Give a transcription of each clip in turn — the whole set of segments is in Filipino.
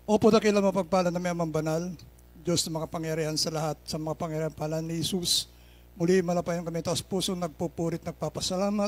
Opo, dakilang mapagpala na may amang banal, Diyos na makapangyarihan sa lahat, sa mga pangyarihan pala ni Jesus. Muli malapayan kami taos puso, nagpupurit, nagpapasalamat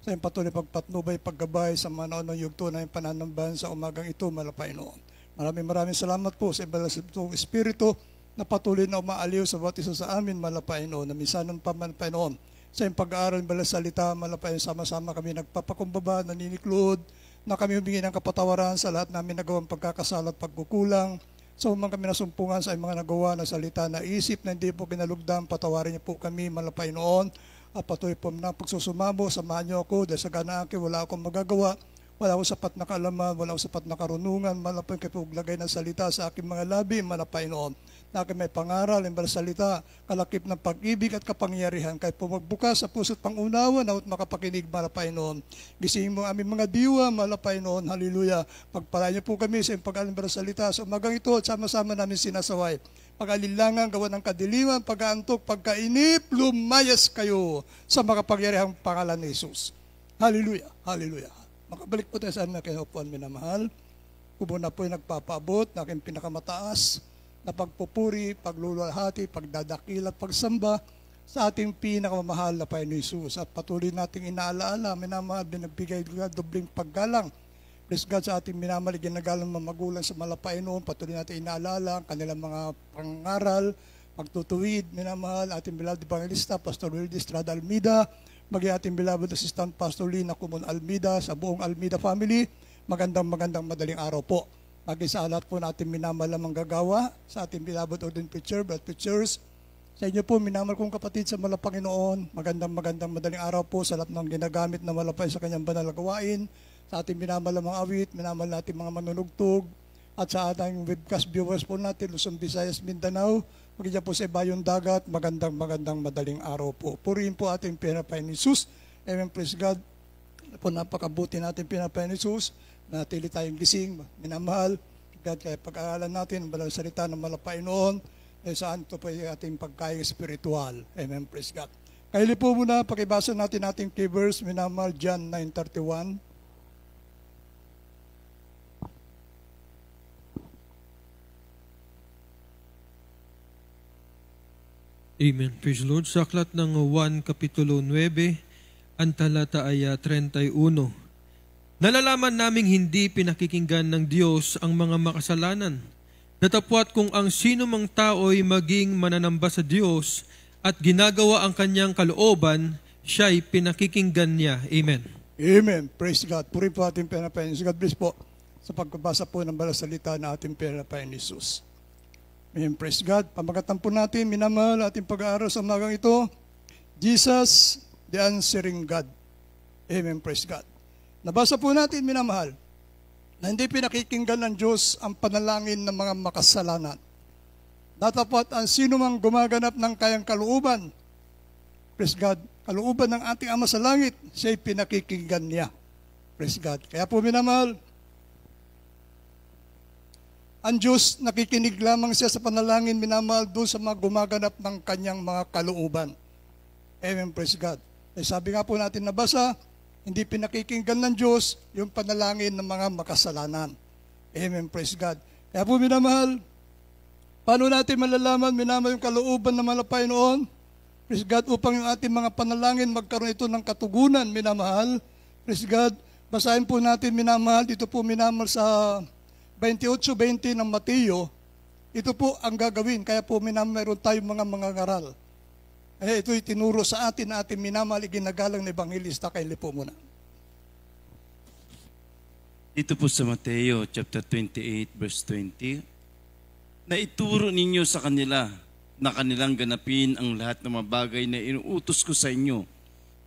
sa iyong patuloy pagpatnubay, paggabay sa mga naon ng yugto na yung pananambahan sa umagang ito, malapayan noon. Maraming salamat po sa ibalang Espiritu na patuloy na umaaliw sa bawat isa sa amin, malapayan noon, na minsanan pa malapayan noon. Sa iyong pag-aaral, balang salita, malapayan sama-sama kami nagpapakumbaba, naniniklod, na kami humingi ng kapatawaran sa lahat namin nagawang pagkakasala at pagkukulang. So man kami nasumpungan sa mga nagawa na salita na isip na hindi po kinalugdan, patawarin niyo po kami, malapay noon. At patuloy po na pagsusumamo, samahan niyo ako dahil sa gana akin, wala akong magagawa. Wala akong sapat na kaalaman, wala akong sapat na karunungan, malapay kayo po lagay ng salita sa aking mga labi, malapay noon. Na aking may pangaral, yung salita, kalakip ng pag-ibig at kapangyarihan, kahit po magbukas sa puso't pangunawa na at makapakinig, malapay noon. Gisingin mo aming mga diwa, malapay noon, hallelujah. Pagpalain niyo po kami sa pag-alim ng salita sa umagang ito at sama-sama namin sinasaway. Pag-alilangan, gawa ng kadiliman, pag-aantok, pagkainip, lumayas kayo sa makapangyarihang pangalan ni Jesus. Hallelujah, hallelujah. Makabalik po tayo sa amin na kinupuan, minamahal. Kubo na po yung nagpapaabot na aking pinakamataas na pagpupuri, pagluluwalhati, pagdadakila, pagsamba sa ating pinakamamahal na Panginoon Jesus. At patuloy nating inaalaala, minamahal, binagbigay dobling paggalang. Bless God sa ating minamahal, ginagalang mga magulang sa malapay noon. Patuloy natin inaalala ang kanilang mga pangaral, pagtutuwid, minamahal, ating beloved evangelista, Pastor Wildy Estrada Almida, maging ating beloved assistant Pastor Lina Kumon Almida, sa buong Almida family, magandang madaling araw po. Maging sa lahat po natin minamalang manggagawa, sa ating beloved ordained preacher, blood preachers, sa inyo po minamal kong kapatid sa Malapanginoon, magandang madaling araw po sa lahat ng ginagamit na malapay sa kanyang banal na gawain, sa ating minamalang mga awit, minamal natin mga manunugtog, at sa ating webcast viewers po natin, Luzon, Visayas, Mindanao, magiging po sa Ibayong Dagat, magandang madaling araw po. Purihin po ating pinapain ni Jesus. Amen, praise God. Po napakabuti natin pinapain ni Jesus. Natili tayong gising, minamahal. God, kaya pag-aaralan natin ang balang salita ng malapay noon, saan ito po yung ating pagkain spiritual. Amen, praise God. Kaili po muna, pakibasa natin ating key verse, minamahal, John 9:31. Amen. Praise the Lord. Sa aklat ng 1 Kapitulo 9, ang talata ay 31. Nalalaman naming hindi pinakikinggan ng Diyos ang mga makasalanan. Datapwat kung ang sino mang tao ay maging mananamba sa Diyos at ginagawa ang kanyang kalooban, siya'y pinakikinggan niya. Amen. Amen. Praise God. Puri po ating pinapain. God bless po sa pagbabasa po ng balang salita na ating pinapain ni Jesus. Amen. Praise God. Pamagatan po natin, minamahal, ating pag-aaral sa umagang ito, Jesus, the answering God. Amen. Praise God. Nabasa po natin, minamahal, na hindi pinakikinggan ng Diyos ang panalangin ng mga makasalanan. Datapat ang sino mang gumaganap ng kayang kalooban, praise God, kalooban ng ating Ama sa langit, siya'y pinakikinggan niya. Praise God. Kaya po, minamahal, ang Diyos, nakikinig lamang siya sa panalangin, minamahal, doon sa mga gumaganap ng kanyang mga kalooban. Amen, praise God. Eh, sabi nga po natin nabasa, hindi pinakikinggan ng Diyos yung panalangin ng mga makasalanan. Amen, praise God. Kaya po, minamahal, paano natin malalaman, minamahal, yung kalooban na malapay noon? Praise God, upang yung ating mga panalangin magkaroon ito ng katugunan, minamahal. Praise God. Basahin po natin, minamahal, dito po, minamahal, sa 28:20 ng Mateo, ito po ang gagawin. Kaya po meron tayong mga ngaral. Ito itinuro sa atin na ating minamahal, iginagalang na Evangelista. Kaili po muna. Ito po sa Mateo chapter 28 verse 20, na ituro ninyo sa kanila na kanilang ganapin ang lahat ng mga bagay na inuutos ko sa inyo.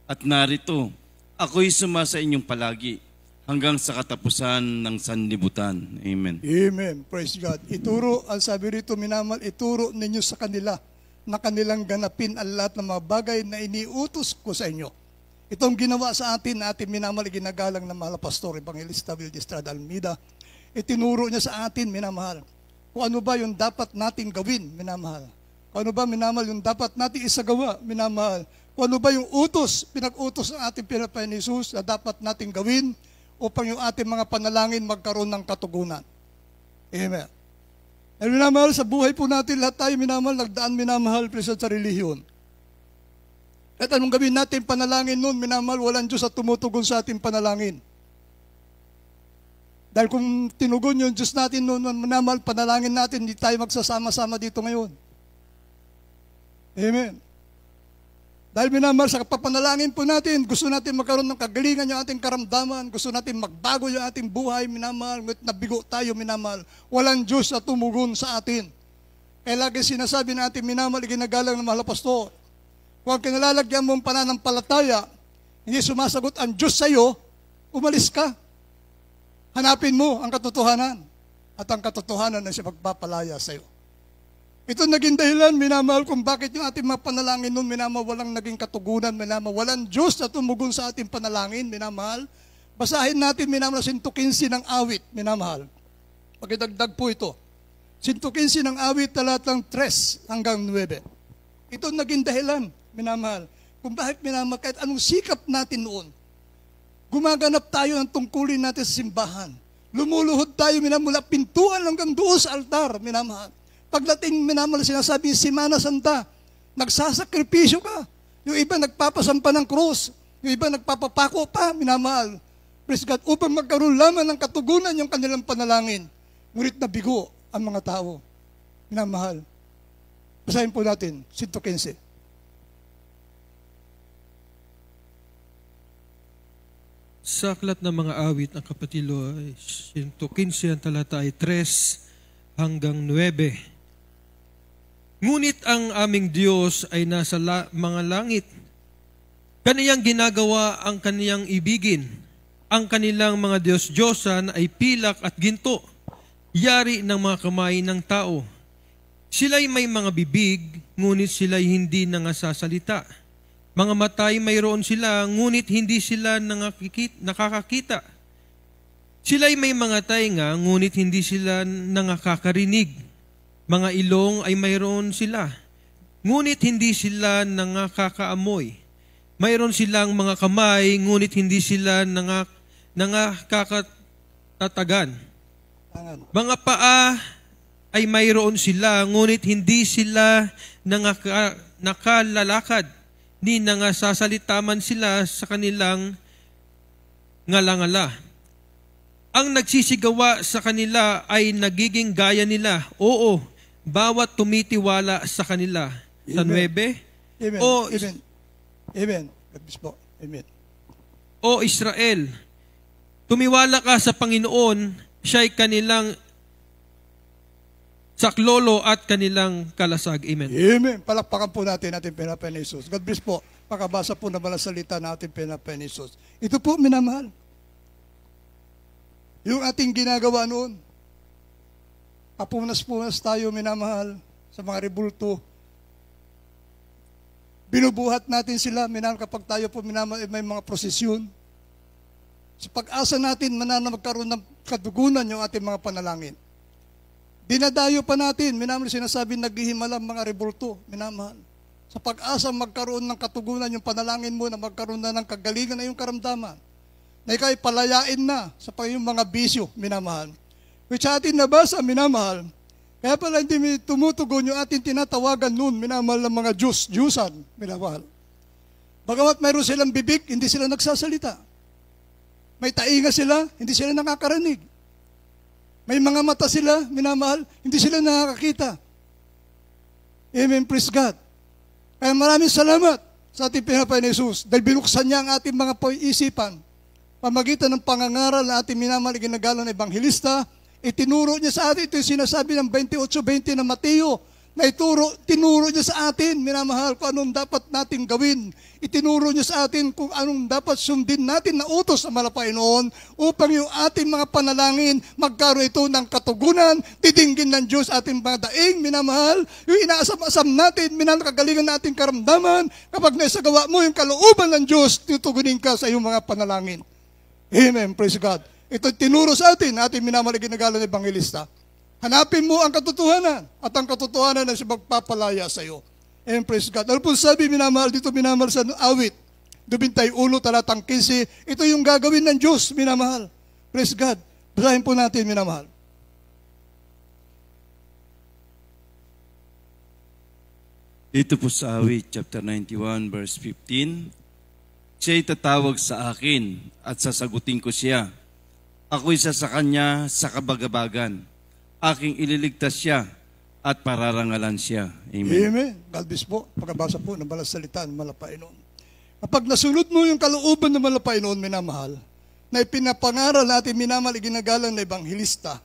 At narito, ako'y sumasa inyong palagi hanggang sa katapusan ng sanlibutan. Amen. Amen. Praise God. Ituro, ang sabi rito, minamahal, ituro ninyo sa kanila na kanilang ganapin ang lahat ng mga bagay na iniutos ko sa inyo. Itong ginawa sa atin na ating minamahal, ginagalang ng mahal Pastor Evangelista Wildy Estrada Almida, itinuro niya sa atin, minamahal, kung ano ba yung dapat nating gawin, minamahal. Kung ano ba, minamahal, yung dapat nating isagawa, minamahal. Kung ano ba yung utos, pinag-utos ng ating pinapain ni Jesus na dapat nating gawin, upang yung ating mga panalangin magkaroon ng katugunan. Amen. And minamahal, sa buhay po natin, lahat tayo minamahal, nagdaan minamahal, present sa relihiyon. At anong gawin natin, panalangin nun, minamahal, walang Diyos at tumutugon sa ating panalangin. Dahil kung tinugon yung Diyos natin noon, minamahal, panalangin natin, hindi tayo magsasama-sama dito ngayon. Amen. Dahil minamahal, sa kapapanalangin po natin, gusto natin magkaroon ng kagalingan yung ating karamdaman, gusto natin magbago yung ating buhay, minamahal, ngunit nabigo tayo, minamahal. Walang Diyos na tumugon sa atin. Kaya lagi sinasabi natin, minamahal, ginagalang ng mahal na pastor, kung kinalalagyan mo ang pananampalataya, hindi sumasagot ang Diyos sa iyo, umalis ka. Hanapin mo ang katotohanan, at ang katotohanan na siya magpapalaya sa iyo. Ito naging dahilan, minamahal, kung bakit yung ating mga panalangin nun, minamahal, walang naging katugunan, minamahal, walang Diyos na tumugon sa ating panalangin, minamahal. Basahin natin, minamahal, 115 ng awit, minamahal. Pagdagdag po ito. 115 ng awit, talatang 3 hanggang 9. Ito naging dahilan, minamahal, kung bakit, minamahal, kahit anong sikap natin noon, gumaganap tayo ng tungkulin natin sa simbahan. Lumuluhod tayo, minamahal, mula pintuan hanggang doon sa altar, minamahal. Pagdating, minamahal, sinasabi, Semana Santa, nagsasakripisyo ka. Yung iba nagpapasampa ng krus. Yung iba nagpapapako pa, minamahal. Praise God, upang magkaroon lamang ng katugunan yung kanilang panalangin. Ngunit nabigo ang mga tao. Minamahal. Basahin po natin, 115. Sa aklat ng mga awit ng kapatilo, 115 ang talata ay 3 hanggang 9. Ngunit ang aming Diyos ay nasa mga langit. Kaniyang ginagawa ang kaniyang ibigin. Ang kanilang mga Diyos-Diyosan ay pilak at ginto, yari ng mga kamay ng tao. Sila'y may mga bibig, ngunit sila'y hindi nangasasalita. Mga matay mayroon sila, ngunit hindi sila nakakakita. Sila'y may mga tainga, ngunit hindi sila nakakarinig. Mga ilong ay mayroon sila, ngunit hindi sila nakakaamoy. Mayroon silang mga kamay, ngunit hindi sila nakakatatagan. Mga paa ay mayroon sila, ngunit hindi sila nakalalakad, ni nangasasalita man sila sa kanilang ngalangala. Ang nagsisigawa sa kanila ay nagiging gaya nila. Oo, bawat tumitiwala sa kanila. Sa 9. Amen. O, Amen. Amen. Amen. O Israel, tumiwala ka sa Panginoon, siya'y kanilang saklolo at kanilang kalasag. Amen. Amen. Palakpakan po natin ating pinapain ni Jesus. God bless po. Pakabasa po na malasalita na ating pinapain ni Jesus. Ito po, minamahal. Yung ating ginagawa noon, kapunas-punas tayo, minamahal, sa mga rebulto. Binubuhat natin sila, minamahal, kapag tayo po, minamahal, may mga prosesyon. Sa pag-asa natin, manana magkaroon ng katugunan yung ating mga panalangin. Dinadayo pa natin, minamahal, sinasabi, naghihimalang mga rebulto, minamahal. Sa pag-asa magkaroon ng katugunan yung panalangin mo, na magkaroon na ng kagalingan na yung karamdaman. Na ikaw'y palayain na sa yung mga bisyo, minamahal. Which atin nabasa, minamahal. Kaya pala hindi tumutugon yung ating tinatawagan noon, minamahal ng mga Diyos-Diyusan, minamahal. Bagamat mayroon silang bibig, hindi sila nagsasalita. May tainga sila, hindi sila nakakarinig. May mga mata sila, minamahal, hindi sila nakakakita. Amen, praise God. Kaya maraming salamat sa ating pinapain ni Jesus dahil binuksan niya ang ating mga isipan. Pamagitan ng pangangaral na ating minamahal, ginagalang na ebanghilista, itinuro niya sa atin, ito yung sinasabi ng 28:20 ng Mateo, na tinuro niya sa atin, minamahal, kung anong dapat natin gawin. Itinuro niya sa atin kung anong dapat sundin natin na utos sa Panginoon upang yung ating mga panalangin magkaroon ito ng katugunan, titinggin ng Diyos ating mga daing, minamahal, yung inaasam-asam natin, minamahal, kagalingan nating karamdaman, kapag naisagawa mo yung kalooban ng Diyos, tutugunin ka sa iyong mga panalangin. Amen, praise God. Ito tinuro sa atin, ating minamahal ginagalang ng ebanghilista. Hanapin mo ang katotohanan, at ang katotohanan na siya magpapalaya sa iyo. And praise God. Ano po sabi, minamahal, dito minamahal sa awit, 21, talatang 15, ito yung gagawin ng Diyos, minamahal. Praise God. Basahin po natin, minamahal. Dito po sa awit, chapter 91, verse 15, siya'y tatawag sa akin at sasagutin ko siya. Ako'y isa sa kanya sa kabagabagan. Aking ililigtas siya at pararangalan siya. Amen. Amen. God bless po. Pagkabasa po ng balas salita ng Malapainon. Kapag nasunod mo yung kalooban ng Malapainon, minamahal, na ipinapangaral natin, minamahal, iginagalang na ebanghilista,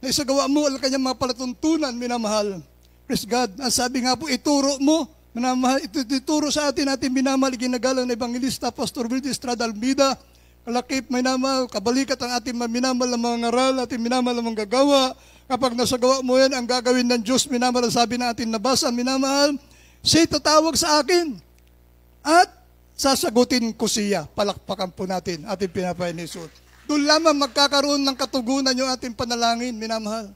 na isagawa mo ang kanyang mga palatuntunan, minamahal. Praise God. Ang sabi nga po, ituro mo, minamahal, ituturo sa atin minamahal, iginagalang na ebanghilista, Pastor Wilde Estrada Almeida, kalakip, minamahal, kabalikat ang ating minamahal na mga ngaral, ating minamahal na mga gagawa. Kapag nasagawa mo yan, ang gagawin ng Diyos, minamahal, sabi natin, nabasa, minamahal, siya'y tatawag sa akin at sasagutin ko siya. Palakpakan po natin ating pinapain ni Jesus. Doon lamang magkakaroon ng katugunan yung ating panalangin, minamahal.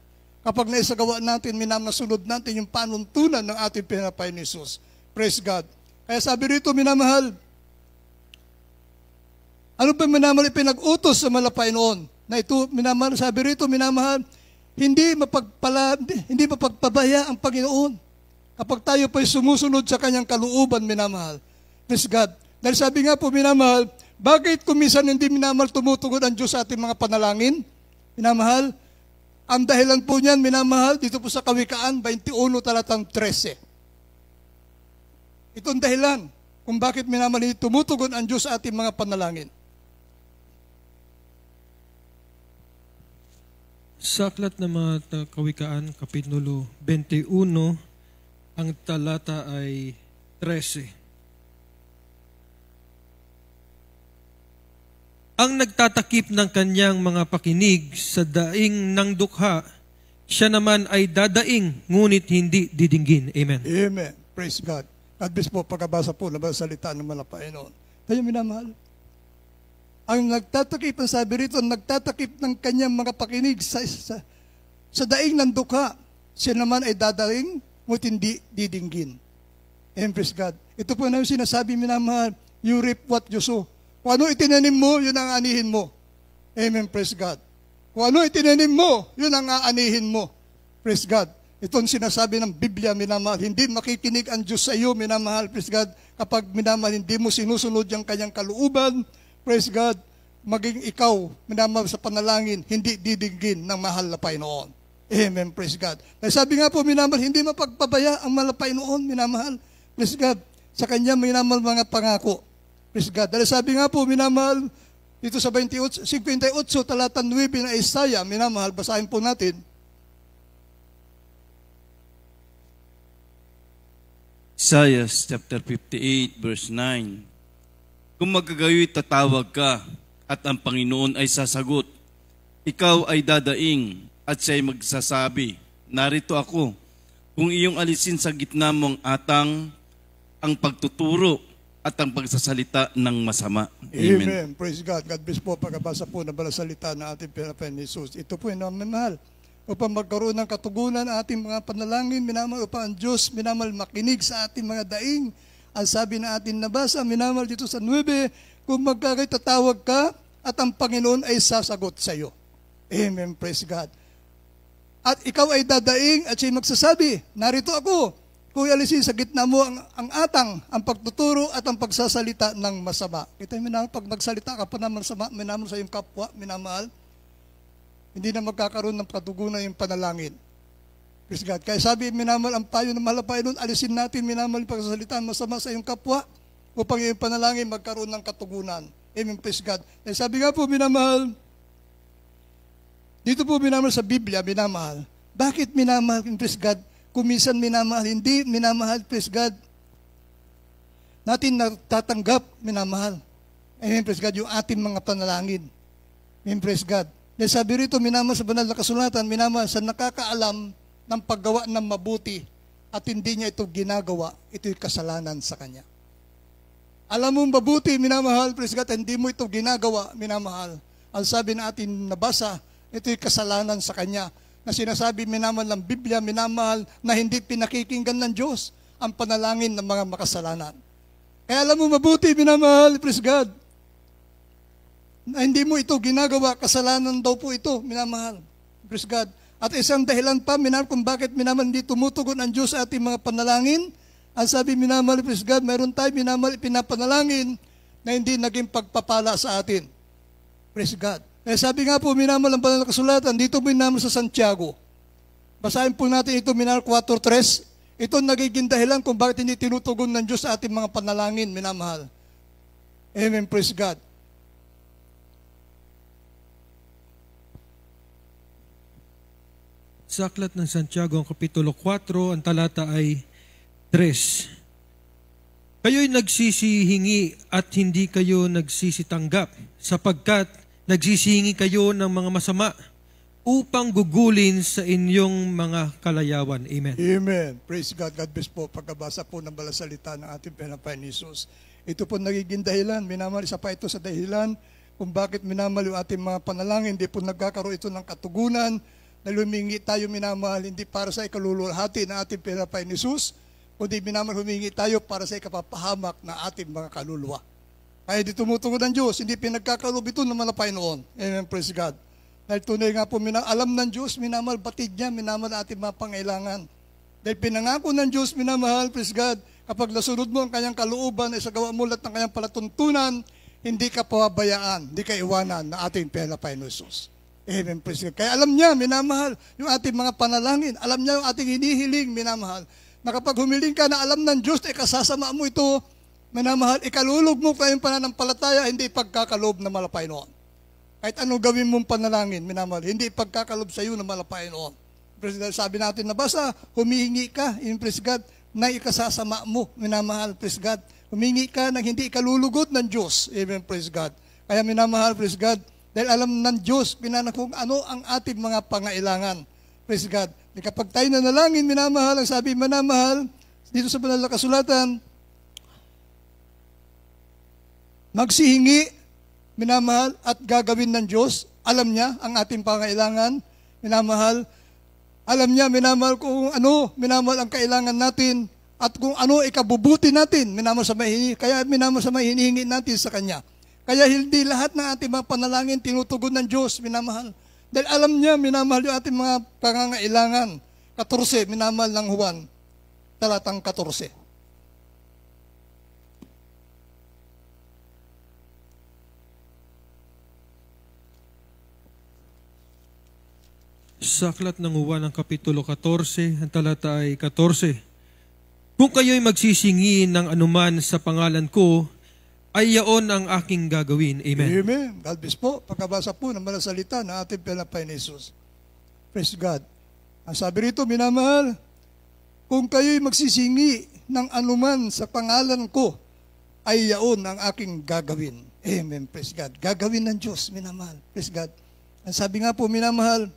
Kapag naisagawa natin, minamasunod natin yung panuntunan ng ating pinapain ni Jesus. Praise God. Kaya sabi rito, minamahal, ano ba minamahal ipinag-utos sa Malapainon? Na ito, minamahal, sabi rito, minamahal, hindi mapagpabaya ang Panginoon. Kapag tayo po'y sumusunod sa kanyang kalooban, minamahal. Praise God. Dahil sabi nga po, minamahal, bakit kuminsan hindi minamahal tumutugon ang Diyos sa ating mga panalangin? Minamahal, ang dahilan po niyan, minamahal, dito po sa Kawikaan 21, talatang 13. Itong dahilan kung bakit minamahal hindi tumutugon ang Diyos sa ating mga panalangin. Sa aklat ng mga Kawikaan, Kapitulo 21, ang talata ay 13. Ang nagtatakip ng kanyang mga pakinig sa daing ng dukha, siya naman ay dadaing, ngunit hindi didinggin. Amen. Amen. Praise God. God bless po pagkabasa po ng salita ng Malapainon. Tayo minamahal. Ang nagtatakip, ang sabi rito, nagtatakip ng kanyang mga pakinig sa daing ng dukha, siya naman ay dadaing, ngunit hindi didinggin. Amen. Praise God. Ito po na yung sinasabi, minamahal, you reap what you sow. Kung ano itinanim mo, yun ang anihin mo. Amen, praise God. Kung ano itinanim mo, yun ang aanihin mo. Praise God. Itong sinasabi ng Biblia, minamahal, hindi makikinig ang Diyos sa iyo, minamahal, praise God. Kapag minamahal, hindi mo sinusunod yung kanyang kalooban, praise God, maging ikaw, minamahal sa panalangin, hindi didinggin ng mahal na Panginoon. Amen, praise God. Dahil sabi nga po, minamahal, hindi mapagpabaya ang mahal na Panginoon, minamahal, praise God, sa kanya minamahal mga pangako. Praise God. Dahil sabi nga po, minamahal, dito sa 58, talata 9 na Isaiah, minamahal, basahin po natin. Isaiah chapter 58, verse 9. Kung magkagayoy tatawag ka at ang Panginoon ay sasagot, ikaw ay dadaing at siya'y magsasabi, narito ako. Kung iyong alisin sa gitna mong atang ang pagtuturo at ang pagsasalita ng masama. Amen. Amen. Praise God. God bless po pagkabasa po ng balasalita ng ating pinapain ni Jesus. Ito po yung namamahal. Upang magkaroon ng katugunan ang ating mga panalangin, minamahal, upang ang Diyos, minamahal, makinig sa ating mga daing. Ang sabi na ating nabasa, minamahal dito sa 9, kung magkakaitatawag ka at ang Panginoon ay sasagot sa iyo. Amen. Praise God. At ikaw ay dadaing at siya'y magsasabi, narito ako. Kung alisin sa gitna mo ang atang, ang pagtuturo at ang pagsasalita ng masama. Kita mo na, pag nagsalita ka pa ng masama, minamahal sa iyong kapwa, minamahal, hindi na magkakaroon ng katugunan yung panalangin. Praise God. Kaya sabi, minamahal, ang payo ng mahal na Panginoon, alisin natin, minamahal, yung pagsasalita ng masama sa iyong kapwa, upang yung panalangin magkaroon ng katugunan. Amen. Praise God. Kaya sabi nga po, minamahal, dito po minamahal sa Biblia, minamahal. Bakit minamahal, praise God? Kuminsan minamahal, hindi minamahal, praise God. Natin natatanggap, minamahal. Amen, praise God, yung ating mga panalangin. Amen, praise God. Dahil sabi rito, minamahal sa banal na kasulatan, minamahal sa nakakaalam ng paggawa ng mabuti at hindi niya ito ginagawa, ito'y kasalanan sa kanya. Alam mo mabuti, minamahal, praise God, hindi mo ito ginagawa, minamahal. Ang sabi natin nabasa, ito'y kasalanan sa kanya. Na sinasabi, minamahal ng Biblia, minamahal na hindi pinakikinggan ng Diyos ang panalangin ng mga makasalanan. Kaya alam mo mabuti, minamahal, praise God, na hindi mo ito ginagawa, kasalanan daw po ito, minamahal, praise God. At isang dahilan pa, minamahal, kung bakit minamahal hindi tumutugon ang Diyos sa ating mga panalangin, Ang sabi, minamahal, praise God, meron tayo minamahal, pinapanalangin na hindi naging pagpapala sa atin. Praise God. Eh sabi nga po, minamahal ang banal na kasulatan, dito po minamahal sa Santiago. Basahin po natin ito, minamahal 4:3. Ito nagiging dahilan kung bakit hindi tinutugon ng Diyos sa ating mga panalangin, minamahal. Amen, praise God. Sa aklat ng Santiago, ang Kapitulo 4, ang talata ay 3. Kayo'y nagsisihingi at hindi kayo nagsisitanggap, sapagkat nagsisihingi kayo ng mga masama upang gugulin sa inyong mga kalayawan. Amen. Amen. Praise God. God bless po. Pagkabasa po ng balasalita ng ating Panginoon Jesus. Ito po nagiging dahilan. Minamahal, isa pa ito sa dahilan kung bakit minamahal yung ating mga panalangin. Hindi po nagkakaroon ito ng katugunan na lumingi tayo minamahal, hindi para sa ikaluluhati ng ating Panginoon Jesus, kundi minamahal humingi tayo para sa ikapapahamak ng ating mga kaluluwa. Kaya di tumutugon ng Diyos, hindi pinagkakalob ito ng mga Panginoon. Amen. Praise God. Dahil tunay nga po, alam ng Diyos, minamahal, batid niya, minamahal ating mga pangailangan. Dahil pinangako ng Diyos, minamahal, praise God, kapag nasunod mo ang kanyang kalooban, ay sa gawa mo lahat ng kanyang palatuntunan, hindi ka pababayaan, hindi ka iwanan na ating Panginoon Jesus. Amen, praise God. Kaya alam niya, minamahal, yung ating mga panalangin, alam niya yung ating hinihiling, minamahal, na kapag humiling ka na alam ng Diyos, ay kasasama mo ito, minamahal, ikalulog mo kayong pananampalataya, hindi pagkakalob na malapay noon. Kahit anong gawin mong panalangin, minamahal, hindi pagkakalob sa iyo na malapay noon. Sabi natin na basta, humihingi ka, praise God, na ikasasama mo, minamahal, praise God. Humingi ka na hindi ikalulugot ng Diyos, amen, praise God. Kaya minamahal, praise God, dahil alam ng Diyos, kung ano ang ating mga pangailangan, praise God. Kapag tayo nanalangin, minamahal, ang sabi, minamahal, dito sa banal na kasulatan, magsihingi, minamahal, at gagawin ng Diyos. Alam niya ang ating pangailangan, minamahal. Alam niya, minamahal, kung ano, minamahal ang kailangan natin, at kung ano ikabubuti natin, minamahal sa mahihingi. Kaya minamahal sa mahinihingi natin sa Kanya. Kaya hindi lahat ng ating mga panalangin tinutugon ng Diyos, minamahal. Dahil alam niya, minamahal yung ating mga pangangailangan. 14, minamahal ng Juan, talatang 14. Sa aklat ng Juan, ang Kapitulo 14, ang talata ay 14. Kung kayo'y magsisingi ng anuman sa pangalan ko, ay yaon ang aking gagawin. Amen. Amen. God bless po. Pagkabasa po ng mga salita na ating Panginoon Jesus. Praise God. Ang sabi rito, minamahal, kung kayo'y magsisingi ng anuman sa pangalan ko, ay yaon ang aking gagawin. Amen. Praise God. Gagawin ng Diyos, minamahal. Praise God. Ang sabi nga po, minamahal,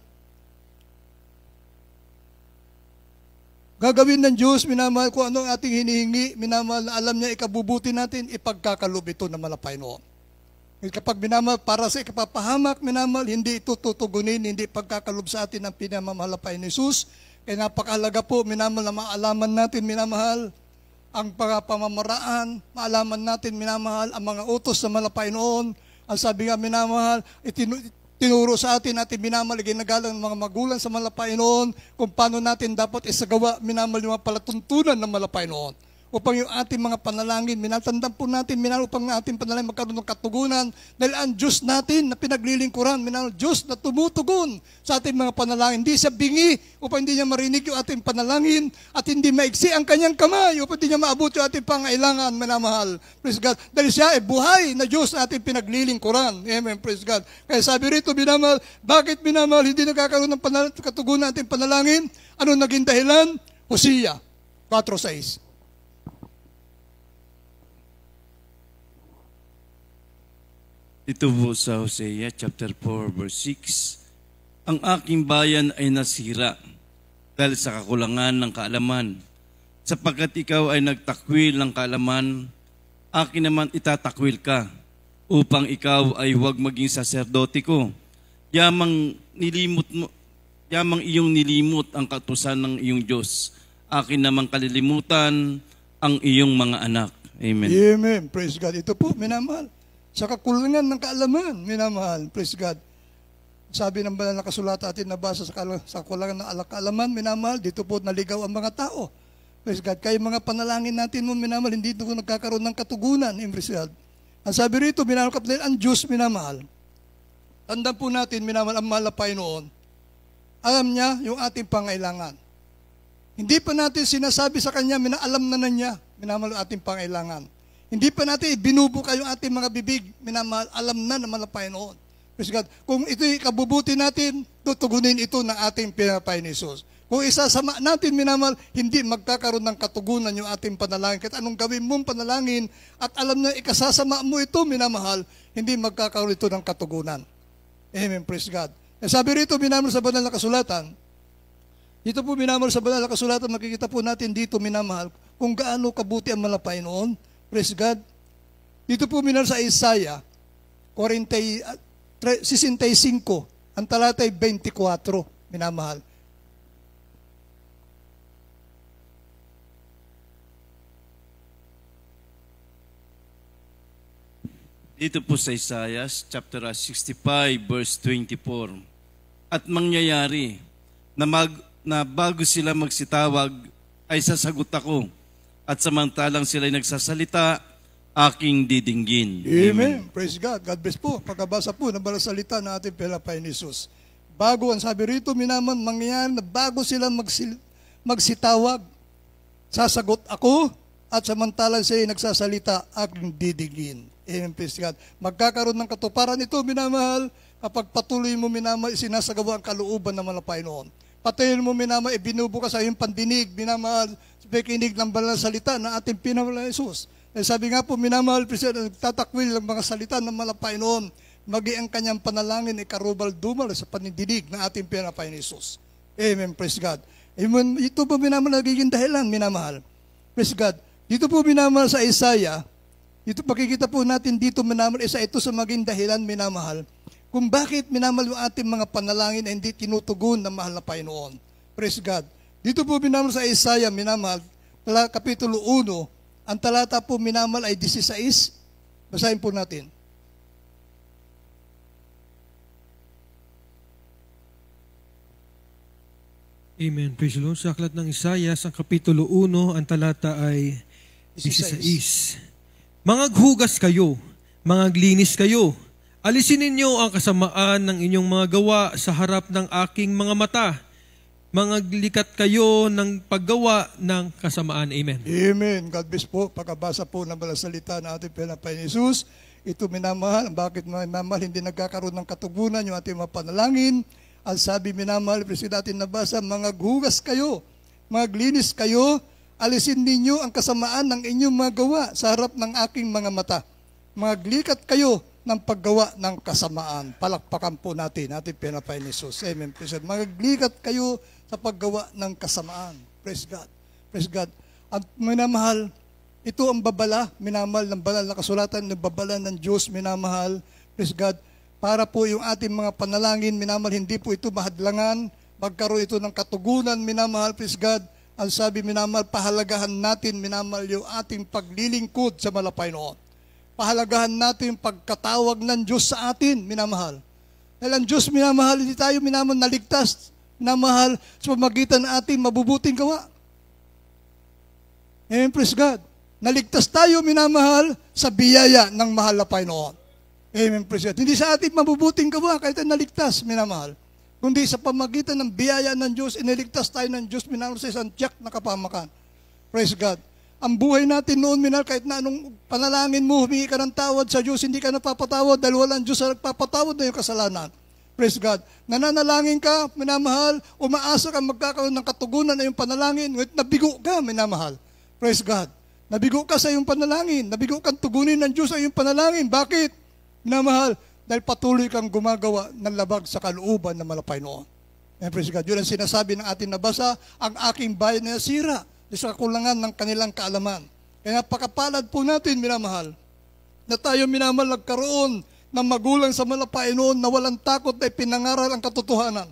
gagawin ng Diyos, minamahal, kung ano ang ating hinihingi, minamahal na alam niya, ikabubuti natin, ipagkakalob ito na malapay noon. Kapag minamahal, para sa ikapapahamak, minamahal, hindi ito tutugunin, hindi pagkakalob sa atin ang pinamamahalapay ni Jesus. Kaya napakahalaga po, minamahal, na maalaman natin, minamahal, ang pamamaraan, maalaman natin, minamahal, ang mga utos na malapay noon. Ang sabi nga, minamahal, tinuro sa atin minamahal, ginagalang ng mga magulang sa malapay noon, kung paano natin dapat isagawa, minamahal yung mga palatuntunan ng malapay noon. Upang yung ating mga panalangin, minatandaan po natin, minamahal, upang ating panalangin magkaroon ng katugunan, dahil ang Diyos natin na pinaglilingkuran, minamahal, Diyos na tumutugon sa ating mga panalangin. Hindi siya bingi upang hindi niya marinig yung ating panalangin, at hindi maigsi ang kanyang kamay upang hindi niya maabot yung ating pangailangan, minamahal. Praise God. Dahil siya ay buhay na Diyos na ating pinaglilingkuran. Amen. Praise God. Kaya sabi rito, minamahal, bakit minamahal hindi nagkakaroon ng katugunan ating panalangin? Ano naging dahilan? Hosea 4:6. Ito po sa Hosea chapter 4 verse 6. Ang aking bayan ay nasira dahil sa kakulangan ng kaalaman. Sapagkat ikaw ay nagtakwil ng kaalaman, akin naman itatakwil ka, upang ikaw ay huwag maging saserdote ko. Yamang iyong nilimot ang kautusan ng iyong Diyos. Akin naman kalilimutan ang iyong mga anak. Amen. Amen. Praise God. Ito po, minamahal. Sa kakulangan ng kaalaman, minamahal, praise God. Sabi ng banal na kasulatan atin nabasa sa kakulangan ng kaalaman, minamahal, dito po naligaw ang mga tao. Praise God. Kaya mga panalangin natin mo, minamahal, hindi ito nagkakaroon ng katugunan. Praise God. Ang sabi rito, minamahal kapatid, ang Diyos minamahal. Tandaan po natin, minamahal, ang mahal na Panginoon. Alam niya yung ating pangailangan. Hindi pa natin sinasabi sa Kanya, alam na niya, minamahal ang ating pangailangan. Hindi pa natin ibinubuka yung ating mga bibig, minamahal, alam na naman ang Panginoon. Praise God. Kung ito'y kabubuti natin, tutugunin ito ng ating pinapay ni Jesus. Kung isasama natin, minamahal, hindi magkakaroon ng katugunan yung ating panalangin. Kahit anong gawin mong panalangin, at alam na ikasasama mo ito, minamahal, hindi magkakaroon ito ng katugunan. Amen, praise God. Sabi rito, minamahal sa banal na kasulatan, dito po minamahal sa banal na kasulatan, makikita po natin dito, minamahal, kung gaano kabuti ang malapay noon. Praise God. Dito po minamahal sa Isaiah, 65, ang talatay 24, minamahal. Dito po sa Isaiah chapter 65 verse 24. At mangyayari na bago sila magsitawag ay sasagot ako, at samantalang sila'y nagsasalita, aking didinggin. Amen. Praise God. God bless po. Pagkabasa po ng banal salita ng ating pinapay ni Jesus. Bago, ang sabi rito, minamahal, mangyayari na bago sila magsitawag, sasagot ako, at samantalang sila'y nagsasalita, aking didinggin. Amen, praise God. Magkakaroon ng katuparan ito, minamahal, kapag patuloy mo, minamahal, sinasagawa ang kalooban ng malapay noon. Patuloy mo, minamahal, ibinubukas sa iyong pandinig, minamahal, pakikinig ng banal na salita ng ating pinamahal na Jesus. Sabi nga po, minamahal, praise God, nagtatakwil ang mga salita ng malapay noon, magi ang kanyang panalangin ay karubal-dumal sa panindinig ng ating pinapay ni Jesus. Amen, praise God. Amen. Ito po, minamahal, nagiging dahilan, minamahal. Praise God. Dito po, minamahal sa Isaiah, dito pakikita po natin dito, minamahal, isa ito sa maging dahilan, minamahal, kung bakit minamahal yung ating mga panalangin na hindi tinutugon ng mahal na Panginoon. Praise God. Dito po minamahal sa Isaiah, minamahal, kapitulo 1, ang talata po minamahal ay 16. Basahin po natin. Amen. Praise the Lord. Sa aklat ng Isaiah, sa kapitulo 1, ang talata ay 16. Mangaghugas kayo, mangaglinis kayo. Alisin ninyo ang kasamaan ng inyong mga gawa sa harap ng aking mga mata. Mangaglikat kayo ng paggawa ng kasamaan. Amen. Amen. God bless po. Pagkabasa po ng banal salita ng ating pinapay ni Jesus, ito minamahal. Bakit minamahal? Hindi nagkakaroon ng katugunan yung ating mga panalangin. Ang sabi minamahal, kasi natin nabasa, mangaghugas kayo, mangaglinis kayo, alisin ninyo ang kasamaan ng inyong mga gawa sa harap ng aking mga mata. Maglikat kayo ng paggawa ng kasamaan. Palakpakan po natin, ating pinapay ni Jesus. Amen. Maglikat kayo sa paggawa ng kasamaan. Praise God. Praise God. At minamahal, ito ang babala, minamahal ng banal na kasulatan, ng babala ng Diyos, minamahal. Praise God. Para po yung ating mga panalangin, minamahal, hindi po ito mahadlangan, magkaroon ito ng katugunan, minamahal. Praise God. Ang sabi, minamahal, pahalagahan natin, minamahal, yung ating paglilingkod sa malapay noon. Pahalagahan natin yung pagkatawag ng Diyos sa atin, minamahal. Dahil ang Diyos, minamahal, hindi tayo, minamahal, naligtas, minamahal, sa pamagitan ng ating mabubuting gawa. Amen, praise God. Naligtas tayo, minamahal, sa biyaya ng mahal na Panginoon. Amen, praise God. Hindi sa ating mabubuting gawa, kahit naligtas, minamahal. Kundi sa pamagitan ng biyaya ng Diyos, iniligtas tayo ng Diyos, minahal sa isang tiyak na kapamakan. Praise God. Ang buhay natin noon, minahal, kahit na anong panalangin mo, humingi ka ng tawad sa Diyos, hindi ka napapatawad dahil walang Diyos na nagpapatawad na yung kasalanan. Praise God. Nananalangin ka, minamahal, umaasa ka magkakaroon ng katugunan na yung panalangin, ngunit nabigo ka, minamahal. Praise God. Nabigo ka sa iyong panalangin, nabigo kang tugunin ng Diyos sa iyong panalangin. Bakit? Minamahal, dahil patuloy kang gumagawa ng labag sa kalooban na malapay noon. And praise God. Yun ang sinasabi ng ating nabasa, ang aking bayan na nasira sa kakulangan ng kanilang kaalaman. Kaya napakapalad po natin, minamahal, na tayo, minamahal, nagkaroon ng magulang sa malapay noon na walang takot na ipinangaral ang katotohanan.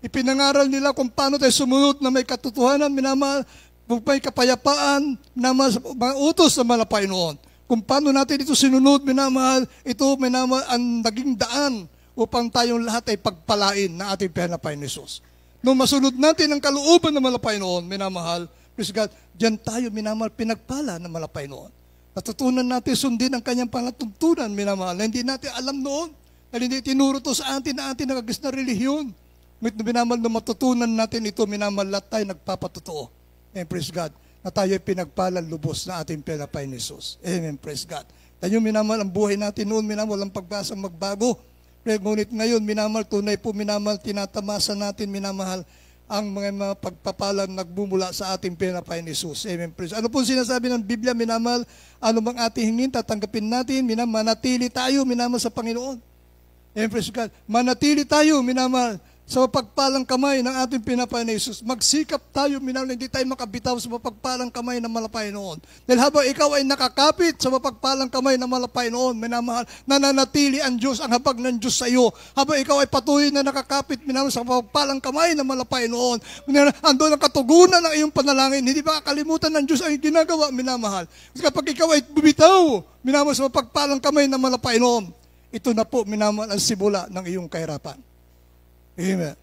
Ipinangaral nila kung paano tayo sumunod na may katotohanan, minamahal, may kapayapaan, minamahal, mga utos sa malapay noon. Kung paano natin ito sinunod, minamahal, ito minamahal ang naging daan upang tayong lahat ay pagpalain na ating pinapay ni Jesus. Nung masunod natin ang kalooban ng malapay noon, minamahal, Praise God. Diyan tayo, minamahal, pinagpala ng malapay noon. Natutunan natin sundin ang kanyang palatuntunan, minamahal, na hindi natin alam noon, na hindi tinuro to sa atin na atin nagagis na relihiyon. Ngunit minamahal, na matutunan natin ito, minamahal, lahat tayo nagpapatotoo. Amen, praise God. Na tayo pinagpala lubos na ating pinapay ni Jesus. Amen, praise God. Tayo, minamahal, ang buhay natin noon, minamahal, ang pagbasang magbago. Ngunit ngayon, minamahal, tunay po, minamahal, tinatamasa natin, minamahal, ang mga pagpapalang nagbumula sa ating pinapay ni Jesus. Amen. Praise. Ano po sinasabi ng Biblia, minamahal? Ano bang ating hingin? Tatanggapin natin, manatili tayo, minamahal, sa Panginoon. Amen. Praise God. Manatili tayo, minamahal, sa mapagpalang kamay ng ating pinapay ni Jesus. Magsikap tayo, minamahal, hindi tayo makabitaw sa mapagpalang kamay ng malapay noon. Dahil habang ikaw ay nakakapit sa mapagpalang kamay ng malapay noon, minamahal, nananatili ang Diyos, ang habag ng Diyos sa iyo. Habang ikaw ay patuloy na nakakapit, minamahal, sa mapagpalang kamay ng malapay noon, andun ang katugunan ng iyong panalangin. Hindi ba kakalimutan ng Diyos ang ginagawa, minamahal? Kasi kapag ikaw ay bumitaw, minamahal, sa mapagpalang kamay ng malapay noon, ito na po, minamahal, ang simula ng iyong kahirapan. Amen.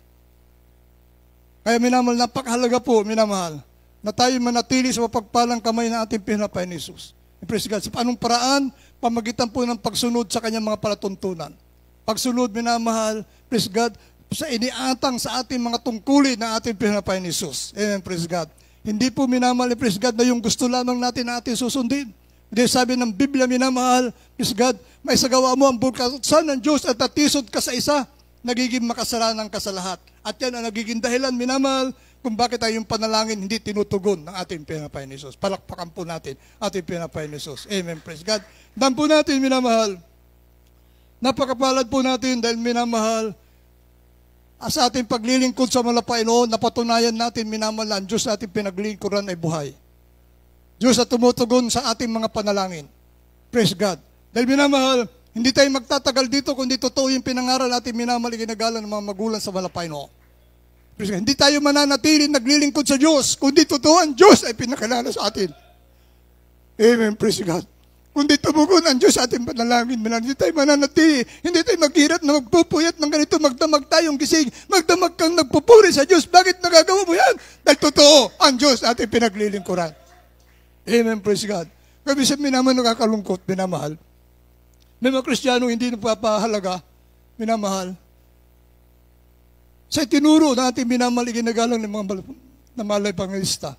Kaya minamahal, napakahalaga po, minamahal, na tayo manatili sa mapagpalang kamay ng ating pinapay ni Jesus. Praise God. Sa anong paraan? Pamagitan po ng pagsunod sa kanyang mga palatuntunan. Pagsunod, minamahal, praise God, sa iniatang sa ating mga tungkulin ng ating pinapay ni Jesus. Amen, praise God. Hindi po, minamahal, praise God, na yung gusto lamang natin na ating susundin. Hindi, sabi ng Biblia, minamahal, praise God, may sagawa mo ang buksan ng Diyos at natisod ka sa isa, nagiging makasalanan ka sa lahat. At yan ang nagiging dahilan, minamahal, kung bakit tayo yung panalangin hindi tinutugon ng ating pinapay ni Jesus. Palakpakan po natin ating pinapay ni Jesus. Amen, praise God. Dan po natin, minamahal, napakapalad po natin dahil minamahal, sa ating paglilingkod sa malapay noon, napatunayan natin, minamahal, ang Diyos sa ating pinaglingkuran ay buhay. Diyos at tumutugon sa ating mga panalangin. Praise God. Dahil minamahal, hindi tayo magtatagal dito kundi totoo yung pinangaral natin, minamahal, ginagalan ng mga magulang sa malapay noon. Hindi tayo mananatili naglilingkod sa Diyos kundi totoo ang Diyos ay pinakilala sa atin. Amen, praise God. Kundi tumugon ang Diyos sa ating panalangin, hindi tayo mananatili, hindi tayo maghirap na magpupuyat ng ganito, magdamag tayong gising, magdamag kang nagpupuri sa Diyos. Bakit nagagawa mo yan? Dahil totoo ang Diyos ating pinaglilingkuran. Amen, praise God. Kaya minsan minaman nakakalungkot, minamahal. May mga Kristiyano hindi napapahalaga, minamahal. Sa itinuro na ating minamahal, iginagalang ng mga namalay pangalista.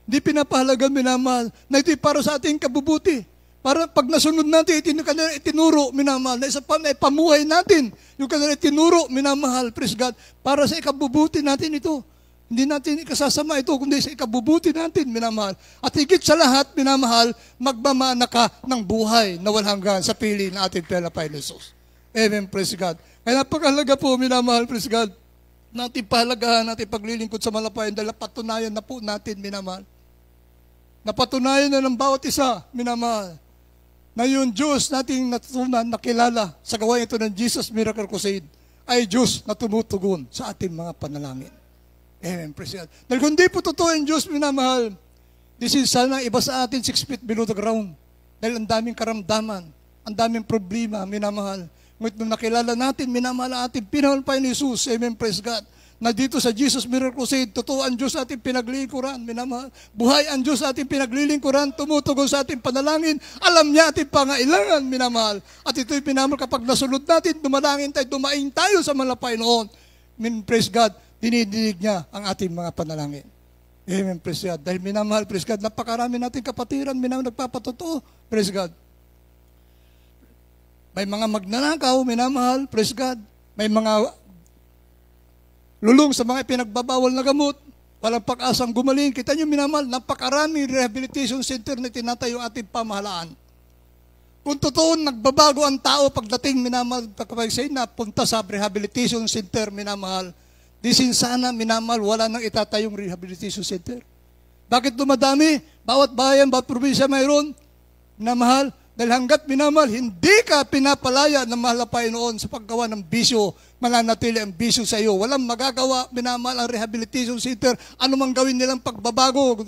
Hindi pinapahalaga, minamahal, na ito'y para sa ating kabubuti. Para pag nasunod natin, kanila itinuro, minamahal, na isa pa na ipamuhay natin. Yung kanila itinuro, minamahal, praise God, para sa ikabubuti natin ito. Hindi natin ikasasama ito, kundi sa ikabubuti natin, minamahal. At higit sa lahat, minamahal, magmamana ka ng buhay na walang hanggan sa pili ng ating pinapay ni Jesus. Amen, praise God. Kaya napakahalaga po, minamahal, praise God, natin pahalagahan, natin paglilingkod sa malapayan dahil napatunayan na po natin, minamahal. Napatunayan na ng bawat isa, minamahal, na yung Diyos nating natutunan, nakilala sa gawain ito ng Jesus Miracle Crusade ay Diyos na tumutugon sa ating mga panalangin. Amen, praise God. Dahil kung di po totoo ang Diyos, minamahal, this is sana iba sa atin 6 feet below the ground. Dahil ang daming karamdaman, ang daming problema, minamahal. Ngunit nung nakilala natin, minamahal ang ating pinapay ni Jesus, amen, praise God, na dito sa Jesus Miracle Crusade, totoo ang Diyos sa ating pinaglilingkuran, minamahal. Buhay ang Diyos sa ating pinaglilingkuran, tumutugon sa ating panalangin, alam niya ating pangailangan, minamahal. At ito'y minamahal kapag nasunod natin, dumalangin tayo, dumaing tayo sa malapay noon. Praise God, dinidinig niya ang ating mga panalangin. Amen, praise God. Dahil minamahal, praise God, napakarami nating kapatiran, minamahal, nagpapatotoo, praise God. May mga magnanakaw, minamahal, praise God. May mga lulong sa mga pinagbabawal na gamot, walang pag-asang gumaling. Kita niyo, minamahal, napakarami rehabilitation center na tinatayo ang ating pamahalaan. Kung totoo, nagbabago ang tao pagdating, minamahal, pagkapagsay na punta sa rehabilitation center, minamahal, disin sana, minamahal, wala nang itatayong rehabilitation center. Bakit dumadami? Bawat bayan, bawat probinsya mayroon, minamahal, dahil hanggat minamahal, hindi ka pinapalaya ng mahalapay noon sa paggawa ng bisyo, mananatili ang bisyo sa iyo. Walang magagawa, minamahal, ang rehabilitation center, ano mang gawin nilang pagbabago.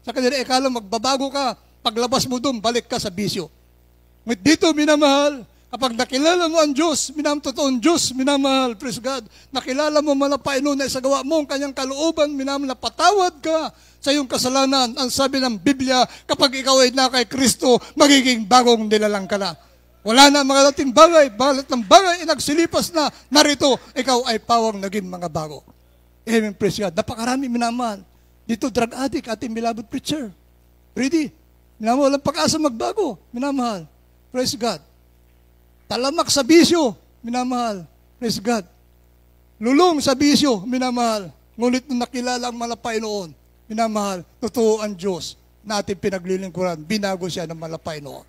Sa kanila, ikala magbabago ka, paglabas mo doon, balik ka sa bisyo. Ngunit dito, minamahal, Kapag nakilala mo ang Diyos, totoong Diyos, minamahal, praise God, nakilala mo Panginoon na isagawa mo ang kanyang kalooban, minamahal, napatawad ka sa iyong kasalanan. Ang sabi ng Biblia, kapag ikaw ay na kay Kristo, magiging bagong nilalang ka na. Wala na mga dating bagay, balat ng bagay, nagsilipas na, narito, ikaw ay pawang naging mga bago. Amen, praise God. Napakarami, minamahal. Dito, drug addict, ating beloved preacher. Ready? Minamahal, walang pag-asa magbago, minamahal. Praise God. Talamak sa bisyo, minamahal. Praise God. Lulong sa bisyo, minamahal. Ngunit nung nakilala ang Panginoon, minamahal, totoo ang Diyos na ating pinaglilingkuran. Binago siya ng Panginoon.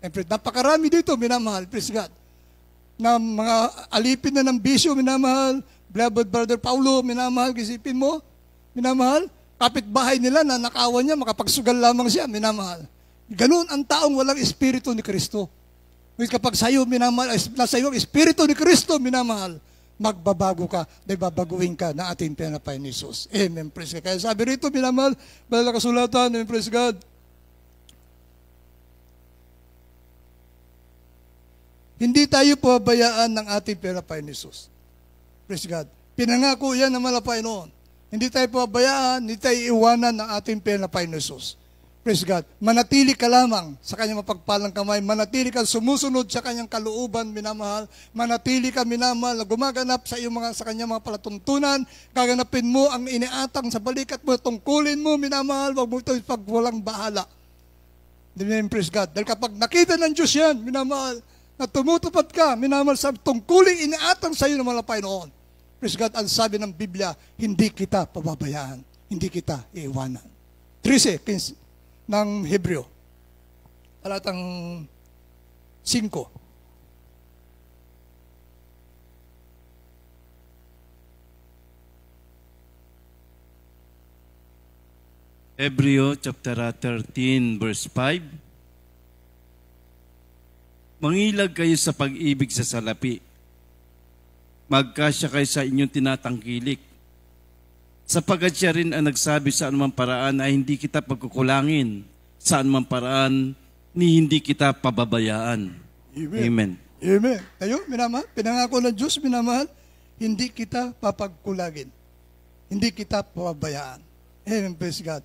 And napakarami dito, minamahal. Praise God. Na mga alipin na ng bisyo, minamahal. Beloved Brother Paulo, minamahal. Isipin mo, minamahal. Kapitbahay nila na nakawan niya, makapagsugal lamang siya, minamahal. Ganun ang taong walang espiritu ni Kristo. Kapag sa'yo, minamahal, nasa iyo ang Espiritu ni Kristo, minamahal, magbabago ka, dahil babaguhin ka na ating pinapain ni Jesus. Amen, praise God. Kaya sabi rito, minamahal, banal na kasulatan, amen, praise God. Hindi tayo pabayaan ng ating pinapain ni Jesus. Praise God. Pinangako yan ng Panginoon. Hindi tayo pabayaan, hindi tayo iwanan ng ating pinapain ni Jesus. Praise God. Manatili ka lamang sa kanyang mapagpalang kamay. Manatili ka sumusunod sa kanyang kalooban, minamahal. Manatili ka, minamahal, na gumaganap sa kanyang mga palatuntunan. Gaganapin mo ang iniatang sa balikat mo, tungkulin mo, minamahal. Huwag mo ito pag walang bahala. Praise God. Dahil kapag nakita ng Diyos yan, minamahal, na tumutupad ka, minamahal, sa tungkuling iniatang sa iyo ng mga Panginoon. Praise God. Ang sabi ng Biblia, hindi kita pababayaan. Hindi kita iiwanan. 13:15 ng Hebreo, talatang 5. Hebreo chapter 13 verse 5. Mangilag kayo sa pag-ibig sa salapi. Magkasya kayo sa inyong tinatangkilik. Sapagat siya rin ang nagsabi sa anumang paraan ay hindi kita pagkukulangin, sa anumang paraan ni hindi kita pababayaan. Amen. Amen. Amen. Tayo, minamahal, pinangako ng Diyos, minamahal, hindi kita papagkulagin. Hindi kita pababayaan. Amen, praise God.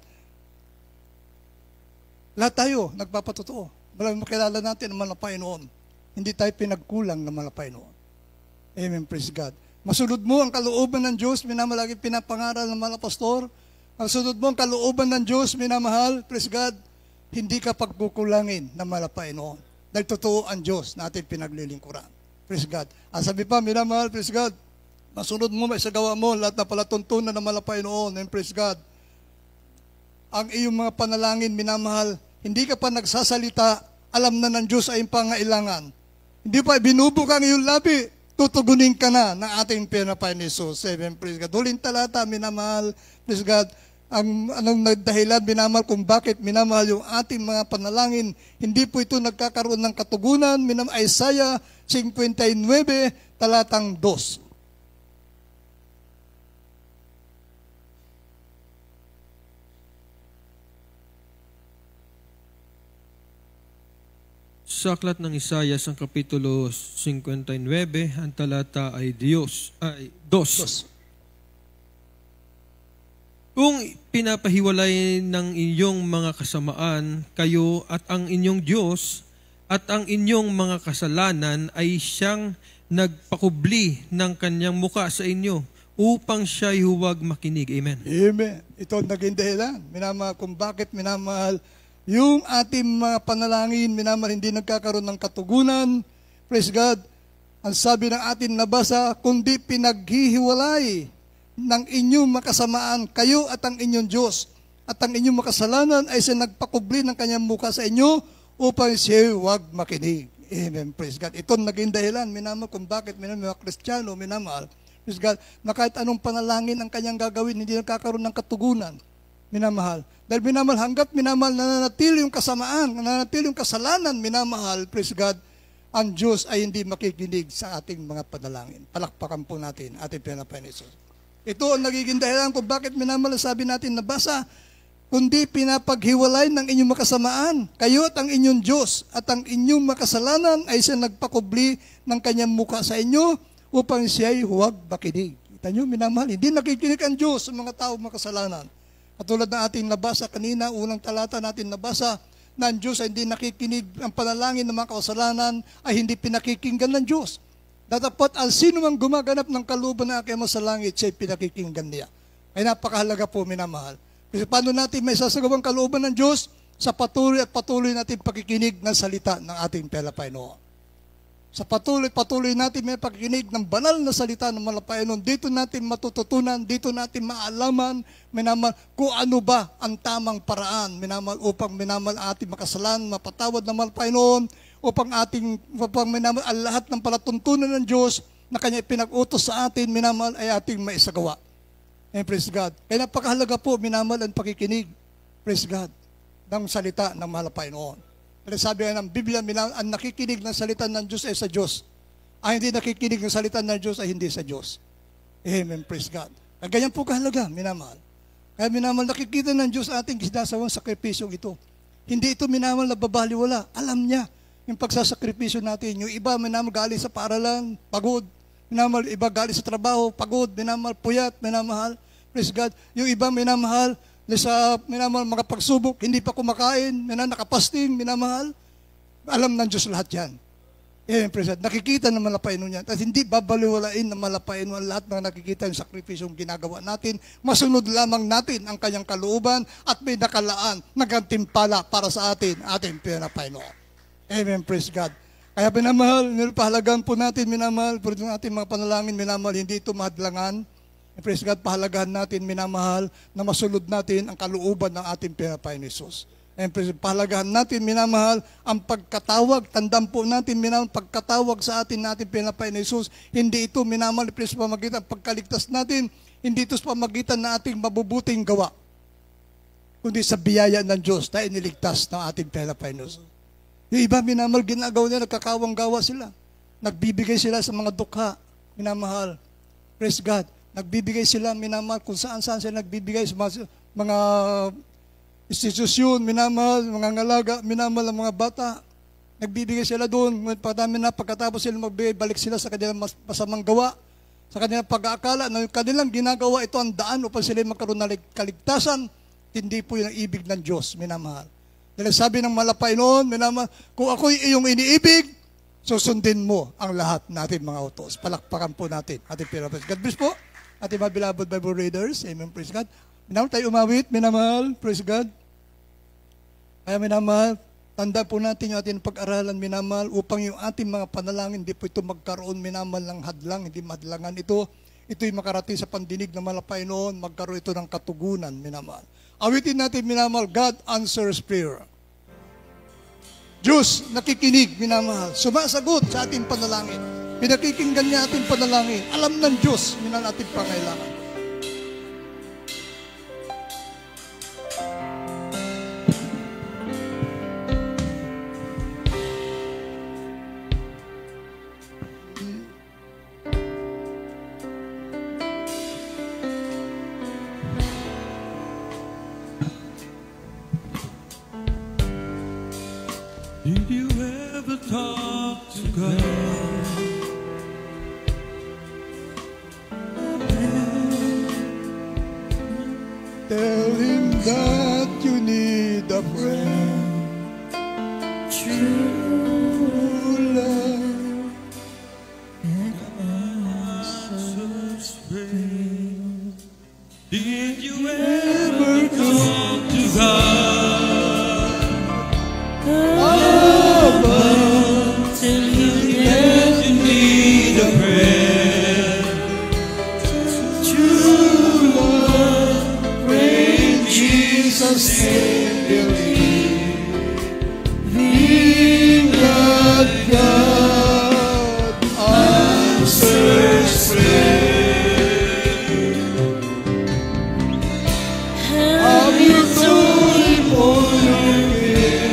Lahat tayo, nagpapatotoo. Maraming makilala natin ang mga Panginoon. Hindi tayo pinagkulang ng mga Panginoon. Amen, praise God. Masunod mo ang kalooban ng Diyos, minamahal, lagi pinapangaral ng mga pastor. Masunod mo ang kalooban ng Diyos, minamahal, praise God, hindi ka pagkukulangin ng mga Panginoon. Dahil totoo ang Diyos na ating pinaglilingkuran. Praise God. Ang sabi pa, minamahal, praise God, masunod mo, maisagawa mo lahat na palatuntunan ng mga Panginoon, and praise God. Ang iyong mga panalangin, minamahal, hindi ka pa nagsasalita, alam na ng Diyos ay pangailangan. Hindi pa binubuka ang iyong labi, tutugunin ka na ng ating pinapain ni Jesus. Amen, praise God. Huling talata, minamahal, praise God, anong dahilan, minamahal, kung bakit minamahal yung ating mga panalangin. Hindi po ito nagkakaroon ng katugunan. Isaiah 59, talatang 2. Sa aklat ng Isayas, ang kapitulo 59, ang talata ay 2. Kung pinapahiwalay ng inyong mga kasamaan, kayo at ang inyong Diyos at ang inyong mga kasalanan ay siyang nagpakubli ng kanyang muka sa inyo upang siya'y huwag makinig. Amen. Amen. Ito ang naging dahilan. Minamahal, kung bakit minamahal yung ating mga panalangin, minamahal, hindi nagkakaroon ng katugunan. Praise God. Ang sabi ng ating nabasa, kundi pinaghihiwalay ng inyong makasamaan, kayo at ang inyong Diyos, at ang inyong makasalanan ay siya nagpakubli ng kanyang muka sa inyo upang siya huwag makinig. Amen. Praise God. Ito naging dahilan, minamahal, kung bakit minamahal, mga Kristiyano, minamahal, praise God, na kahit anong panalangin ang kanyang gagawin, hindi nagkakaroon ng katugunan. Minamahal. Dahil minamahal, hanggat minamahal, nananatili yung kasamaan, nananatili yung kasalanan, minamahal, praise God, ang Diyos ay hindi makikinig sa ating mga panalangin. Palakpakan po natin ating pinapain ni Jesus. Ito ang nagiging dahilan kung bakit minamahal, sabi natin nabasa, kundi pinapaghiwalay ng inyong makasamaan. Kayo at ang inyong Diyos at ang inyong makasalanan ay siya nagpakubli ng kanyang muka sa inyo upang siya'y huwag makinig. Kita nyo, minamahal, hindi nakikinig ang Diyos sa mga tao makasalanan. Katulad ng ating nabasa kanina, unang talata natin nabasa, na ang Diyos ay hindi nakikinig, ang panalangin ng mga kasalanan ay hindi pinakikinggan ng Diyos. Datapot, ang sino mang gumaganap ng kalooban ng aking ama sa langit, siya'y pinakikinggan niya. Ay napakahalaga po, minamahal. Kasi paano natin may sasagawang kalooban ng Diyos? Sa patuloy at patuloy natin pakikinig ng salita ng ating Panginoon. Sa patuloy natin may pakikinig ng banal na salita ng Panginoon. Dito natin matututunan, dito natin maalaman, minamahal, kung ano ba ang tamang paraan, minamahal, upang minamahal ating makasalanan, mapatawad ng Panginoon, upang minamahal ang lahat ng palatuntunan ng Diyos na Kanya pinag-utos sa atin, minamahal, ay ating maisagawa. And praise God. Kaya napakahalaga po, minamahal, ang pakikinig, praise God, ng salita ng mahal na Panginoon. Kaya sabi ng Biblia, ang nakikinig ng salita ng Diyos ay sa Diyos. Ang hindi nakikinig ng salita ng Diyos ay hindi sa Diyos. Amen, praise God. Kaya ganyan po kahalaga, minamahal. Kaya minamahal, nakikita ng Diyos ating sinasawang sakripisyong ito. Hindi ito minamahal na babaliwala. Alam niya yung pagsasakripisyo natin. Yung iba, minamahal, galing sa paaralan, pagod. Minamahal, iba galing sa trabaho, pagod. Minamahal, puyat, minamahal. Praise God. Yung iba, minamahal, sa minamahal, mga pagsubok, hindi pa kumakain, nakapasting, minamahal. Alam ng Diyos lahat yan. Praise God. Nakikita ng Panginoon yan. At hindi babaliwalain ng Panginoon lahat ng nakikita yung sakripisyong ginagawa natin. Masunod lamang natin ang kanyang kalooban at may nakalaan na gantimpala para sa atin, ating Panginoon. Amen, praise God. Kaya minamahal, pahalagan po natin, minamahal, po rin ating mga panalangin, minamahal, hindi ito mahadlangan. Praise God, pahalagahan natin, minamahal, na masunod natin ang kalooban ng ating Panginoon Jesus. Pahalagahan natin, minamahal, ang pagkatawag, tandaan po natin, minamahal, pagkatawag sa atin natin Panginoon Jesus, hindi ito, minamahal, sa pamagitan, pagkaligtas natin, hindi ito sa pamagitan na ating mabubuting gawa, kundi sa biyaya ng Diyos na iniligtas ng ating Panginoon Jesus. Yung iba, minamahal, ginagawa nila, nagkakawang gawa sila. Nagbibigay sila sa mga dukha, minamahal. Praise God. Nagbibigay sila, minamahal, kung saan-saan sila nagbibigay sa mga institusyon, minamahal, mga ngalaga, minamahal ang mga bata. Nagbibigay sila doon. Pagkatapos sila magbigay, balik sila sa kanilang masamang gawa, sa kanilang pag-aakala na yung kanilang ginagawa, ito ang daan upang sila magkaroon ng kaligtasan. Hindi po yung ibig ng Diyos, minamahal. Dahil sabi ng Panginoon, minamahal, kung ako'y iyong iniibig, susundin mo ang lahat natin mga utos. Palakpakan po natin ating Panginoon. God bless po. Ating mga beloved Bible readers. Amen, praise God. Minamahal tayo umawit, minamahal, praise God. Kaya minamahal, tanda po natin yung ating pag-aralan, minamahal, upang yung ating mga panalangin, hindi po ito magkaroon, minamahal, ng hadlang, hindi madlangan ito. Ito'y makarating sa pandinig ng Panginoon, magkaroon ito ng katugunan, minamahal. Awitin natin, minamahal, God answers prayer. Diyos, nakikinig, minamahal, sumasagot sa ating panalangin. Pinakikinggan niya ating panalangin. Alam ng Diyos, minamahal, ating pangailangan. Did you ever talk to God? Tell Him that you need a friend. True love answers prayer. Did you ever talk to God? Till you need a friend. True love, great Jesus, Savior, believe that God answers prayer. Have you told Him all your cares?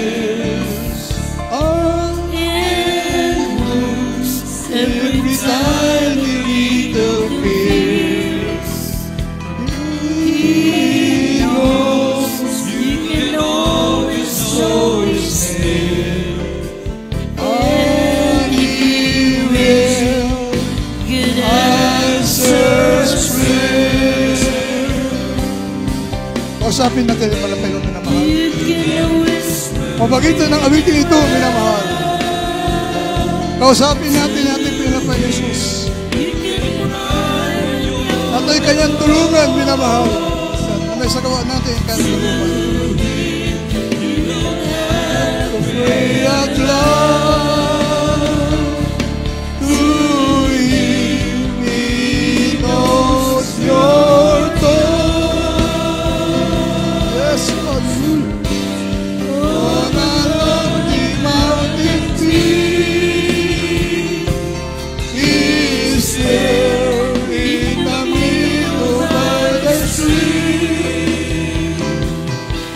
Every time you need a face, He knows you Kausapin natin yung malapay ng minamahal. Pamagitan ng awitin ito, minamahal. Kausapin natin ating pinapay Jesus. At ay kanyang tulungan, minamahal. May sagawa natin yung kanyang tulungan. To pray out loud to Him, He knows your thoughts. Yes, Lord. On a lofty mountain peak, He is there in the middle by the stream.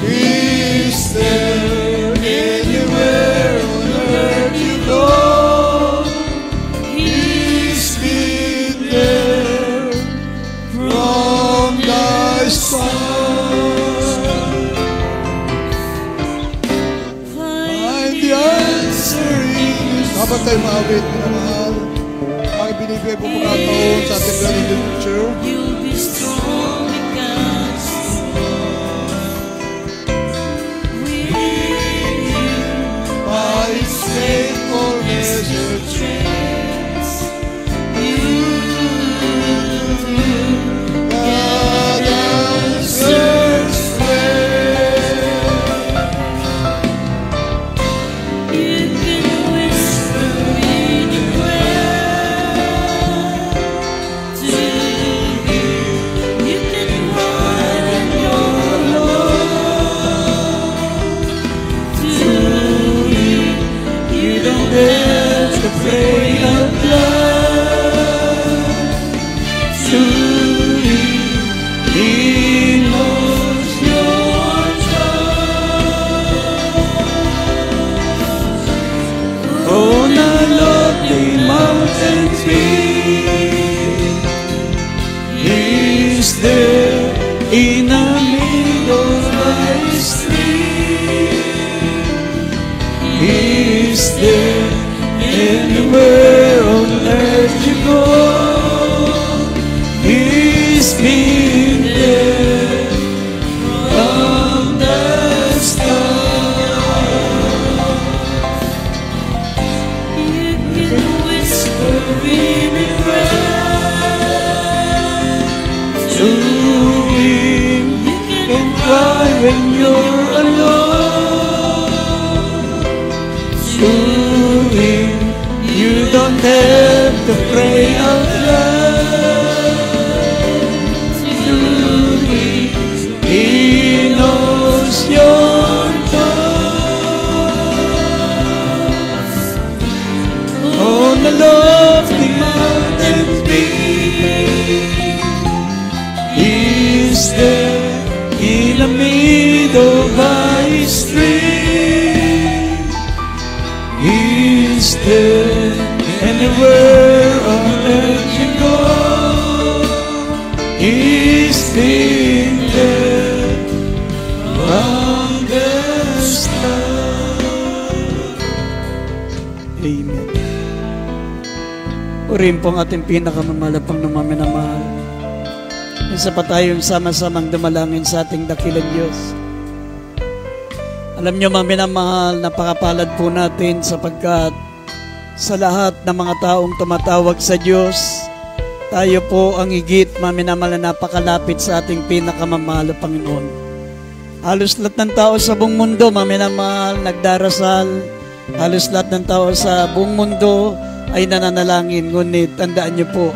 He is there anywhere on earth you go. He's been there from the start. Find the answer in His. Habang tayo maawit, minamahal, ang ibinibigay po pagkataon sa ating vlog in the future. You'll be strong because with you By His faithfulness your chance. God answers prayer. You can whisper in a prayer to Him. You can cry when you're alone to Him. You don't have to pray out loud to Him. He knows your thoughts. On a lovely mountain peak, He's there in the middle of the stream. He's there anywhere on earth you go. He's been there from the start. You can whisper in a prayer to Him. You can cry when you're alone to Him. You don't have to pray out loud to Him. He knows your thoughts. On the lofty mountain peak, He's there in the middle by His stream. He's there anywhere on earth you go. He's been there from the start. Amen. Purihin po ang ating pinakamamalapang na maminamahal. Isa pa tayong sama-samang dumalangin sa ating dakilang Diyos. Alam niyo, maminamahal, napakapalad po natin sapagkat sa lahat ng mga taong tumatawag sa Diyos, tayo po ang higit, maminamahal, na napakalapit sa ating pinakamamahal na Panginoon. Halos lahat ng tao sa buong mundo, maminamahal, nagdarasal. Halos lahat ng tao sa buong mundo ay nananalangin. Ngunit tandaan niyo po,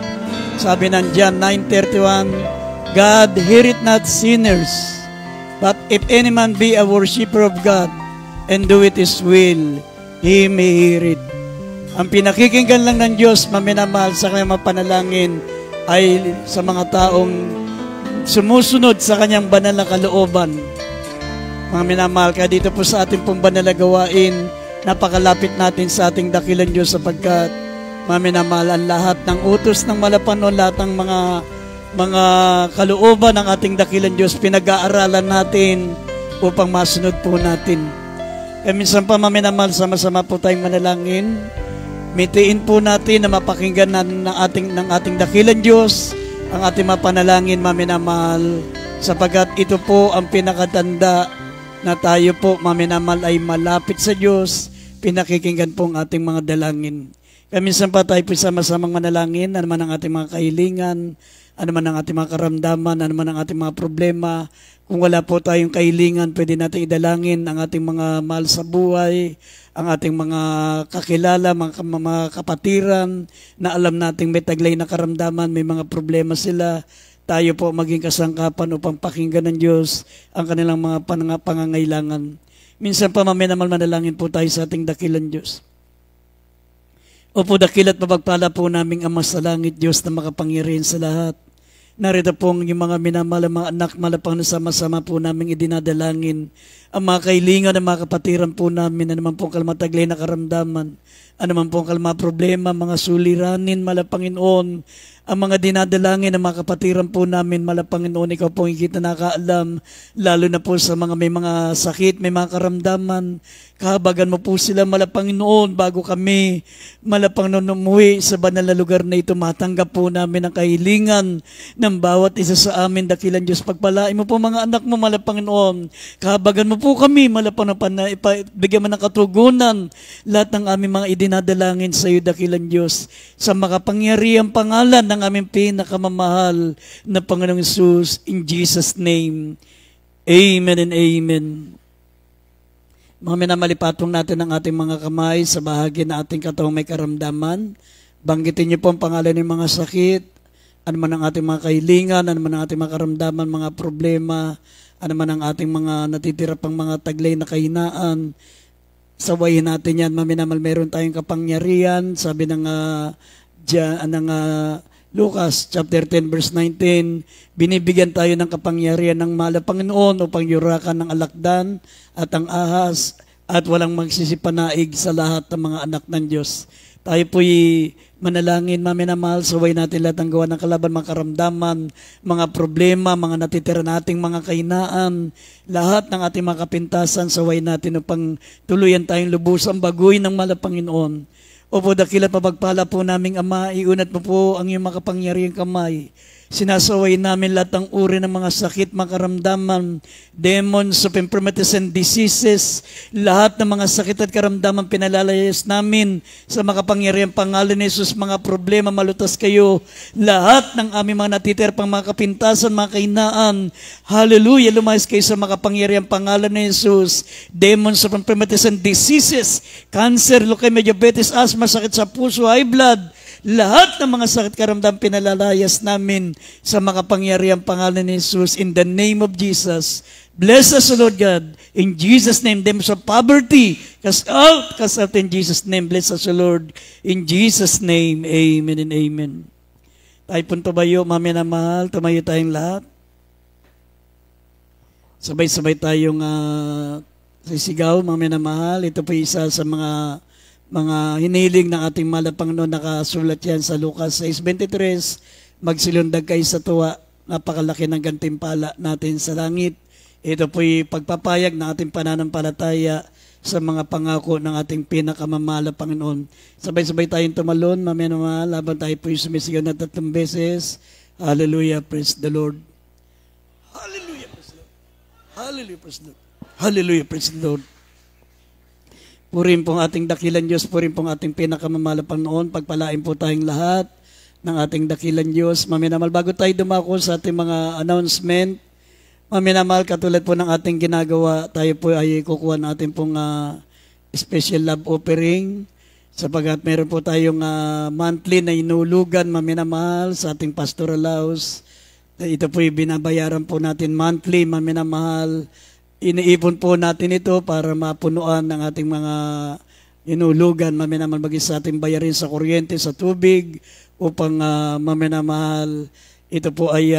sabi ng John 9:31, God heareth not sinners, but if any man be a worshipper of God and do it His will, he may hear it. Ang pinakikinggan lang ng Diyos, maminamahal, sa kanyang mapanalangin ay sa mga taong sumusunod sa kanyang banal na kalooban. Mga minamahal, kaya dito po sa ating pong banal na gawain, napakalapit natin sa ating dakilang Diyos sapagkat maminamahal, ang lahat ng utos ng malapanon, lahat ng mga kalooban ng ating dakilang Diyos, pinag-aaralan natin upang masunod po natin. Kaya minsan pa, maminamahal, sama-sama po tayong manalangin. Mitiin po natin na mapakinggan ng ating dakilang Diyos ang ating mapanalangin, maminamahal. sapagkat ito po ang pinakatanda na tayo po, maminamal, ay malapit sa Diyos, pinakikinggan po ang ating mga dalangin. Kaya minsan pa tayo po sama-samang manalangin, ano man ang ating mga kahilingan, ano man ang ating mga karamdaman, ano man ang ating mga problema. Kung wala po tayong kahilingan, pwede natin idalangin ang ating mga mahal sa buhay, ang ating mga kakilala, mga kapatiran, na alam nating may taglay na karamdaman, may mga problema sila. Tayo po maging kasangkapan upang pakinggan ng Diyos ang kanilang mga pangangailangan. Minsan pa maminamal manalangin po tayo sa ating dakilang Diyos. Opo, dakilat mapagpala po naming Ama sa langit, Diyos na makapangyarihan sa lahat. Narito pong yung mga minamahal, mga anak, malapang na sama-sama po naming idinadalangin. Ang mga kailingan, ang mga kapatiran po namin, ano man pong kalmataglay na karamdaman, ano man pong kalma problema, mga suliranin, Malapanginoon, ang mga dinadalangin ng mga kapatiran po namin, Malapanginoon, ikaw po higit na nakaalam, lalo na po sa mga may mga sakit, may mga karamdaman, kahabagan mo po sila, Malapanginoon, bago kami, Malapanginoon, umuwi sa banal na lugar na ito, matanggap po namin ang kahilingan ng bawat isa sa amin, dakilang Diyos. Pagpalain mo po mga anak mo, Malapanginoon, kahabagan mo po kami, Malapanginoon, bigyan mo ng katugunan lahat ng aming mga idinadalangin sa iyo, dakilang Diyos, sa makapangyarihang pangalan ng aming pinakamamahal na Panginoong Hesus, in Jesus' name. Amen and amen. Mga minamalipatong natin ang ating mga kamay sa bahagi na ating katawang may karamdaman. Banggitin niyo po ang pangalan ng mga sakit, ano man ang ating mga kahilingan, ano man ang ating mga karamdaman, mga problema, ano man ang ating mga natitira pang mga taglay na kahinaan. Sawayin natin yan, maminamal, meron tayong kapangyarihan. Sabi ng Lucas chapter 10 verse 19, binibigyan tayo ng kapangyarihan ng mahal na Panginoon upang yurakan ng alakdan at ang ahas at walang magsisipanaig sa lahat ng mga anak ng Diyos. Tayo po'y manalangin, maminamahal, saway natin lahat ng gawa ng kalaban, mga karamdaman, mga problema, mga natitira nating mga kahinaan, lahat ng ating mga kapintasan, saway natin upang tuluyan tayong lubusang baguhin ng mahal na Panginoon. Opo, dakilat mapagpala po naming Ama, iunat mo po ang iyong makapangyarihang kamay. Sinasaway namin lahat ng uri ng mga sakit, mga karamdaman, demons of infirmities and diseases, lahat ng mga sakit at karamdaman pinalalayas namin sa makapangyarihang pangalan ni Jesus. Mga problema, malutas kayo. Lahat ng aming mga natitira pang mga kapintasan, mga kahinaan, hallelujah, lumayas kayo sa makapangyarihang pangalan ni Jesus. Demons of infirmities and diseases, cancer, leukemia, diabetes, asthma, sakit sa puso, high blood, lahat ng mga sakit karamdam pinalalayas namin sa makapangyarihang pangalan ni Jesus, in the name of Jesus. Bless us, O Lord God, in Jesus' name. Demons of poverty, cast out in Jesus' name. Bless us, O Lord, in Jesus' name. Amen and amen. Tayo pong tumayo, mami na mahal, tumayo tayong lahat. Sabay-sabay tayong sisigaw, mami na mahal. Ito po isa sa mga hiniling ng ating mahal na Panginoon, nakasulat yan sa Lucas 6:23, magsilundag kayo sa tuwa, napakalaki ng gantimpala natin sa langit. Ito po'y pagpapayag ng ating pananampalataya sa mga pangako ng ating pinakamamahal na Panginoon. Sabay-sabay tayong tumalon, mamaya naman, laban tayo po'y sumisigaw na 3 beses. Hallelujah, praise the Lord. Hallelujah, praise the Lord. Hallelujah, praise the Lord. Hallelujah, praise the Lord. Purin pong ating dakilan Diyos, purin pong ating pinakamamahal na Panginoon, pagpalain po tayong lahat ng ating dakilan Diyos. Maminamal, bago tayo dumako sa ating mga announcement, maminamal, katulad po ng ating ginagawa, tayo po ay kukuha ng ating pong special love offering, sapagat meron po tayong monthly na inulugan, maminamahal, sa ating pastoral house. Ito po ay binabayaran po natin monthly, maminamahal. Iniipon po natin ito para mapunuan ng ating mga inulugan, maminamal, maging sa ating bayarin sa kuryente, sa tubig, upang maminamahal, ito po ay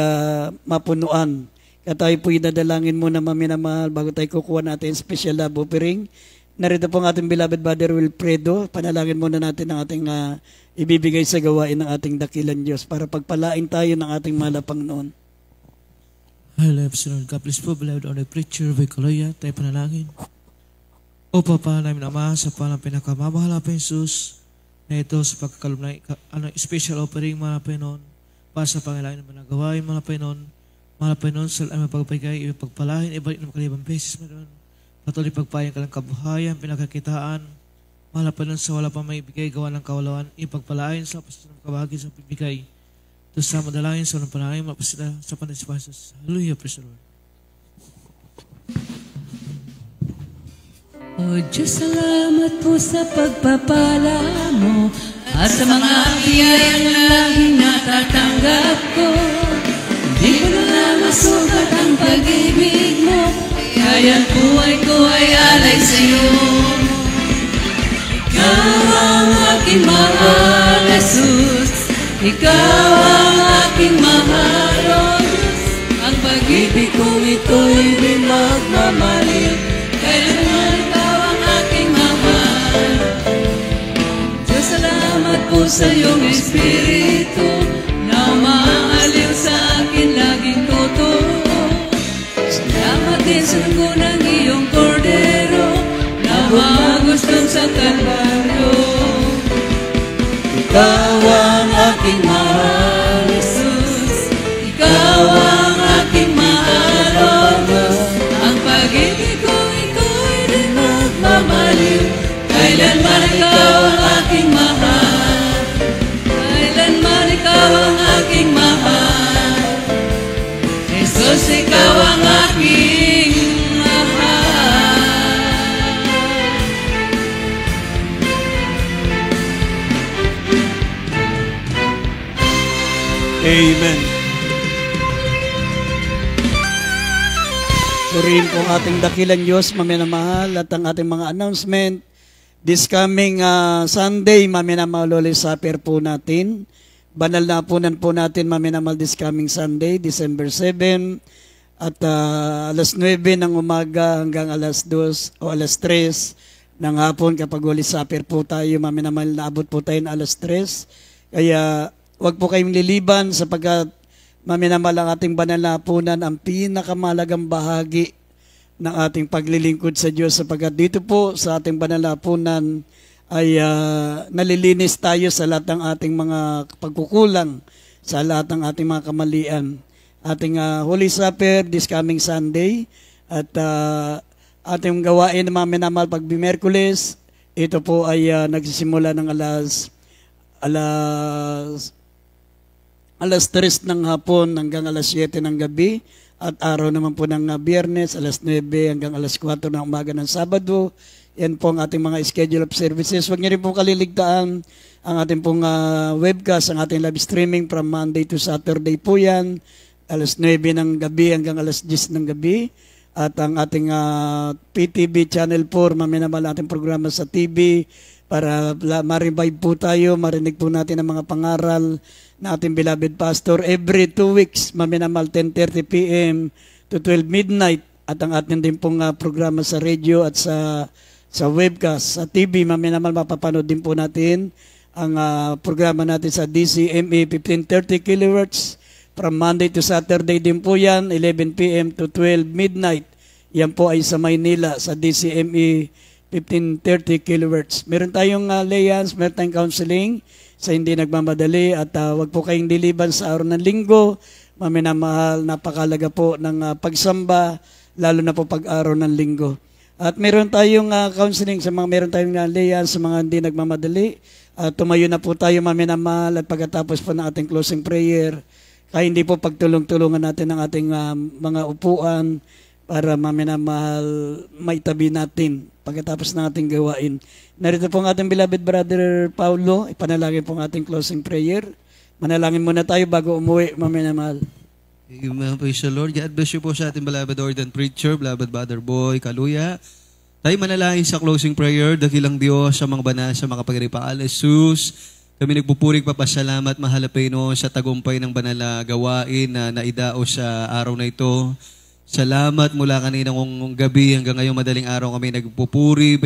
mapunuan. Kaya tayo po idadalangin muna, maminamahal, bago tayo kukuha natin special love offering. Narito po ang ating beloved Brother Wilfredo. Panalangin muna natin ang ating ibibigay sa gawain ng ating dakilan Diyos para pagpalain tayo ng ating mahal na Panginoon. Hallelujah, Lord. God bless po, beloved on the preacher of Vicoloya. Tayo panalangin. O Papa namin Ama, sa palang pinakamamahal na Jesus, na ito sa pagkakalum na special offering, mga Panginoon, para sa pangailangan ng mga gawain, mga Panginoon, Mahal na Panginoon, sa aming pagpagay, ipagpalahin, ibalik na makalibang beses, Panginoon. Patuloy pagpayan ka ng kabuhayan, pinakakitaan. Mahal na Panginoon, sa wala pa may ibigay, gawa ng kawalawan, ipagpalain sa pasunod ng kabahagi sa pagbigay. Ito sa madalangin, sa unang panangin, mapasila sa panasipan sa Hallelujah, praise the Lord. O Diyos, salamat po sa pagpapala mo at sa mga biyayang laging natatanggap ko. Hindi ko na masukat ang pag-ibig mo, kaya buhay ko ay alay sa iyo. Ikaw ang aking mahal, Jesus. Ikaw ang aking mahal, O Diyos. Ang pag-ibig kong ito'y di magmamalit, kailanman ikaw ang aking mahal. Diyos, salamat po sa iyong Espiritu na umaaliw sa akin laging totoo. Salamat din sa dugo ng iyong kordero na magustong sa Kalbaryo. Ikaw ang aking mahal, Jesus. Ikaw ang aking mahal, O Diyos. Ang pag-ibig ko ito'y di magmamaliw, kailanman ikaw ang aking mahal. Kailanman ikaw ang aking mahal. Jesus, ikaw ang aking mahal. Amen. Purihin po ang ating dakilang Diyos, maminamahal, at ang ating mga announcement. This coming Sunday, maminamahal, Holy Supper po natin. Banal na hapunan po natin, maminamahal, this coming Sunday, December 7, at alas 9 ng umaga hanggang alas 2 o alas 3 ng hapon. Kapag Holy Supper po tayo, maminamahal, naabot po tayo ng alas 3. Kaya huwag po kayong liliban sapagkat maminamahal ang ating banal na hapunan, ang pinakamalagang bahagi ng ating paglilingkod sa Diyos, sapagkat dito po sa ating banal na hapunan ay nalilinis tayo sa lahat ng ating mga pagkukulang, sa lahat ng ating mga kamalian. Ating Holy Supper this coming Sunday, at ating gawain na maminamahal pag Miyerkules, ito po ay nagsisimula ng alas 3 ng hapon hanggang alas 7 ng gabi, at araw naman po ng Biyernes, alas 9 hanggang alas 4 ng umaga ng Sabado. Yan po ang ating mga schedule of services. Huwag niyo rin po kaliligtaan ang ating pong webcast, ang ating live streaming from Monday to Saturday po yan, alas 9 ng gabi hanggang alas 10 ng gabi. At ang ating PTV Channel 4, maminamahal ating programa sa TV, para ma-revive po tayo, marinig po natin ang mga pangaral na ating beloved pastor every 2 weeks, maminamahal, 10:30 p.m. to 12 midnight. At ang ating din pong programa sa radio at sa webcast, sa TV, maminamahal, mapapanood din po natin ang programa natin sa DCME 1530 kHz from Monday to Saturday din po yan, 11 p.m. to 12 midnight. Yan po ay sa Maynila sa DCME 1530 kHz. Meron tayong layans, meron tayong counseling sa hindi nagmamadali, at wag po kayong diliban sa araw ng linggo. Maminamahal, napakalaga po ng pagsamba, lalo na po pag-araw ng linggo. At meron tayong counseling sa mga, meron tayong layans sa mga hindi nagmamadali. Tumayo na po tayo, maminamahal, at pagkatapos po ng ating closing prayer, kaya hindi po pagtulong-tulungan natin ang ating mga upuan para maminamahal maitabi natin pagkatapos ng ating gawain. Narito po ang ating beloved brother Paulo. Ipanalangin po ang ating closing prayer. Manalangin muna tayo bago umuwi, maminamahal. Amen. Praise the Lord. God bless you po sa ating beloved ordained preacher, beloved Brother Boy Kaluya. Tayo manalangin sa closing prayer. Dakilang Diyos sa mga banal, sa mga pagripaal, Jesus. Kami nagpupuring papasalamat, mahal na Panginoon, sa tagumpay ng banal na gawain na naidao sa araw na ito. Salamat mula kaninang gabi hanggang ngayong madaling araw kami nagpupuri,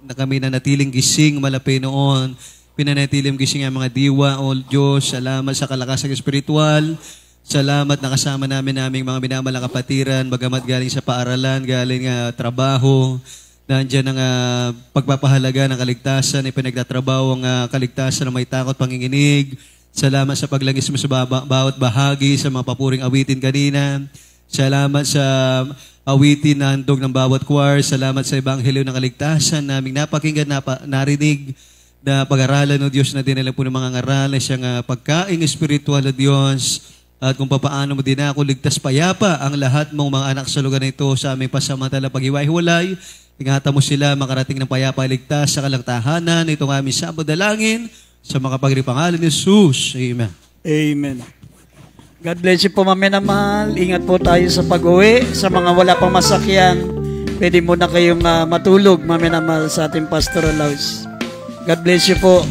na kami nanatiling gising, mahal na Panginoon. Pinanatiling gising ang mga diwa, O Diyos. Salamat sa kalakasang espiritual. Salamat na kasama naming mga minamahal na kapatiran, bagamat galing sa paaralan, galing trabaho. Nandiyan ang pagpapahalaga ng kaligtasan, ipinagtatrabaho ang kaligtasan na may takot, panginginig. Salamat sa paglangis mo sa bawat bahagi sa mga papuring awitin kanina. Salamat sa awitin na handog ng bawat choir. Salamat sa Ebanghelyo ng Kaligtasan naming napakinggan, narinig, na pag-aralan o Diyos na dinala po ng mga ngaral na siyang pagkaing espiritual na Diyos. At kung paano mo din ako ligtas payapa ang lahat mong mga anak sa lugar na ito sa aming pasamantala pag-iway-hiwalay. Ingatan mo sila makarating ng payapa ligtas sa kalagtahanan. Itong aming sabod dalangin sa mga pagripangalan ni Jesus. Amen. Amen. God bless you po, Mami na mahal. Ingat po tayo sa pag-uwi. Sa mga wala pang masakyan, pwede mo na kayong matulog, Mami na mahal, sa ating pastoral house. God bless you po.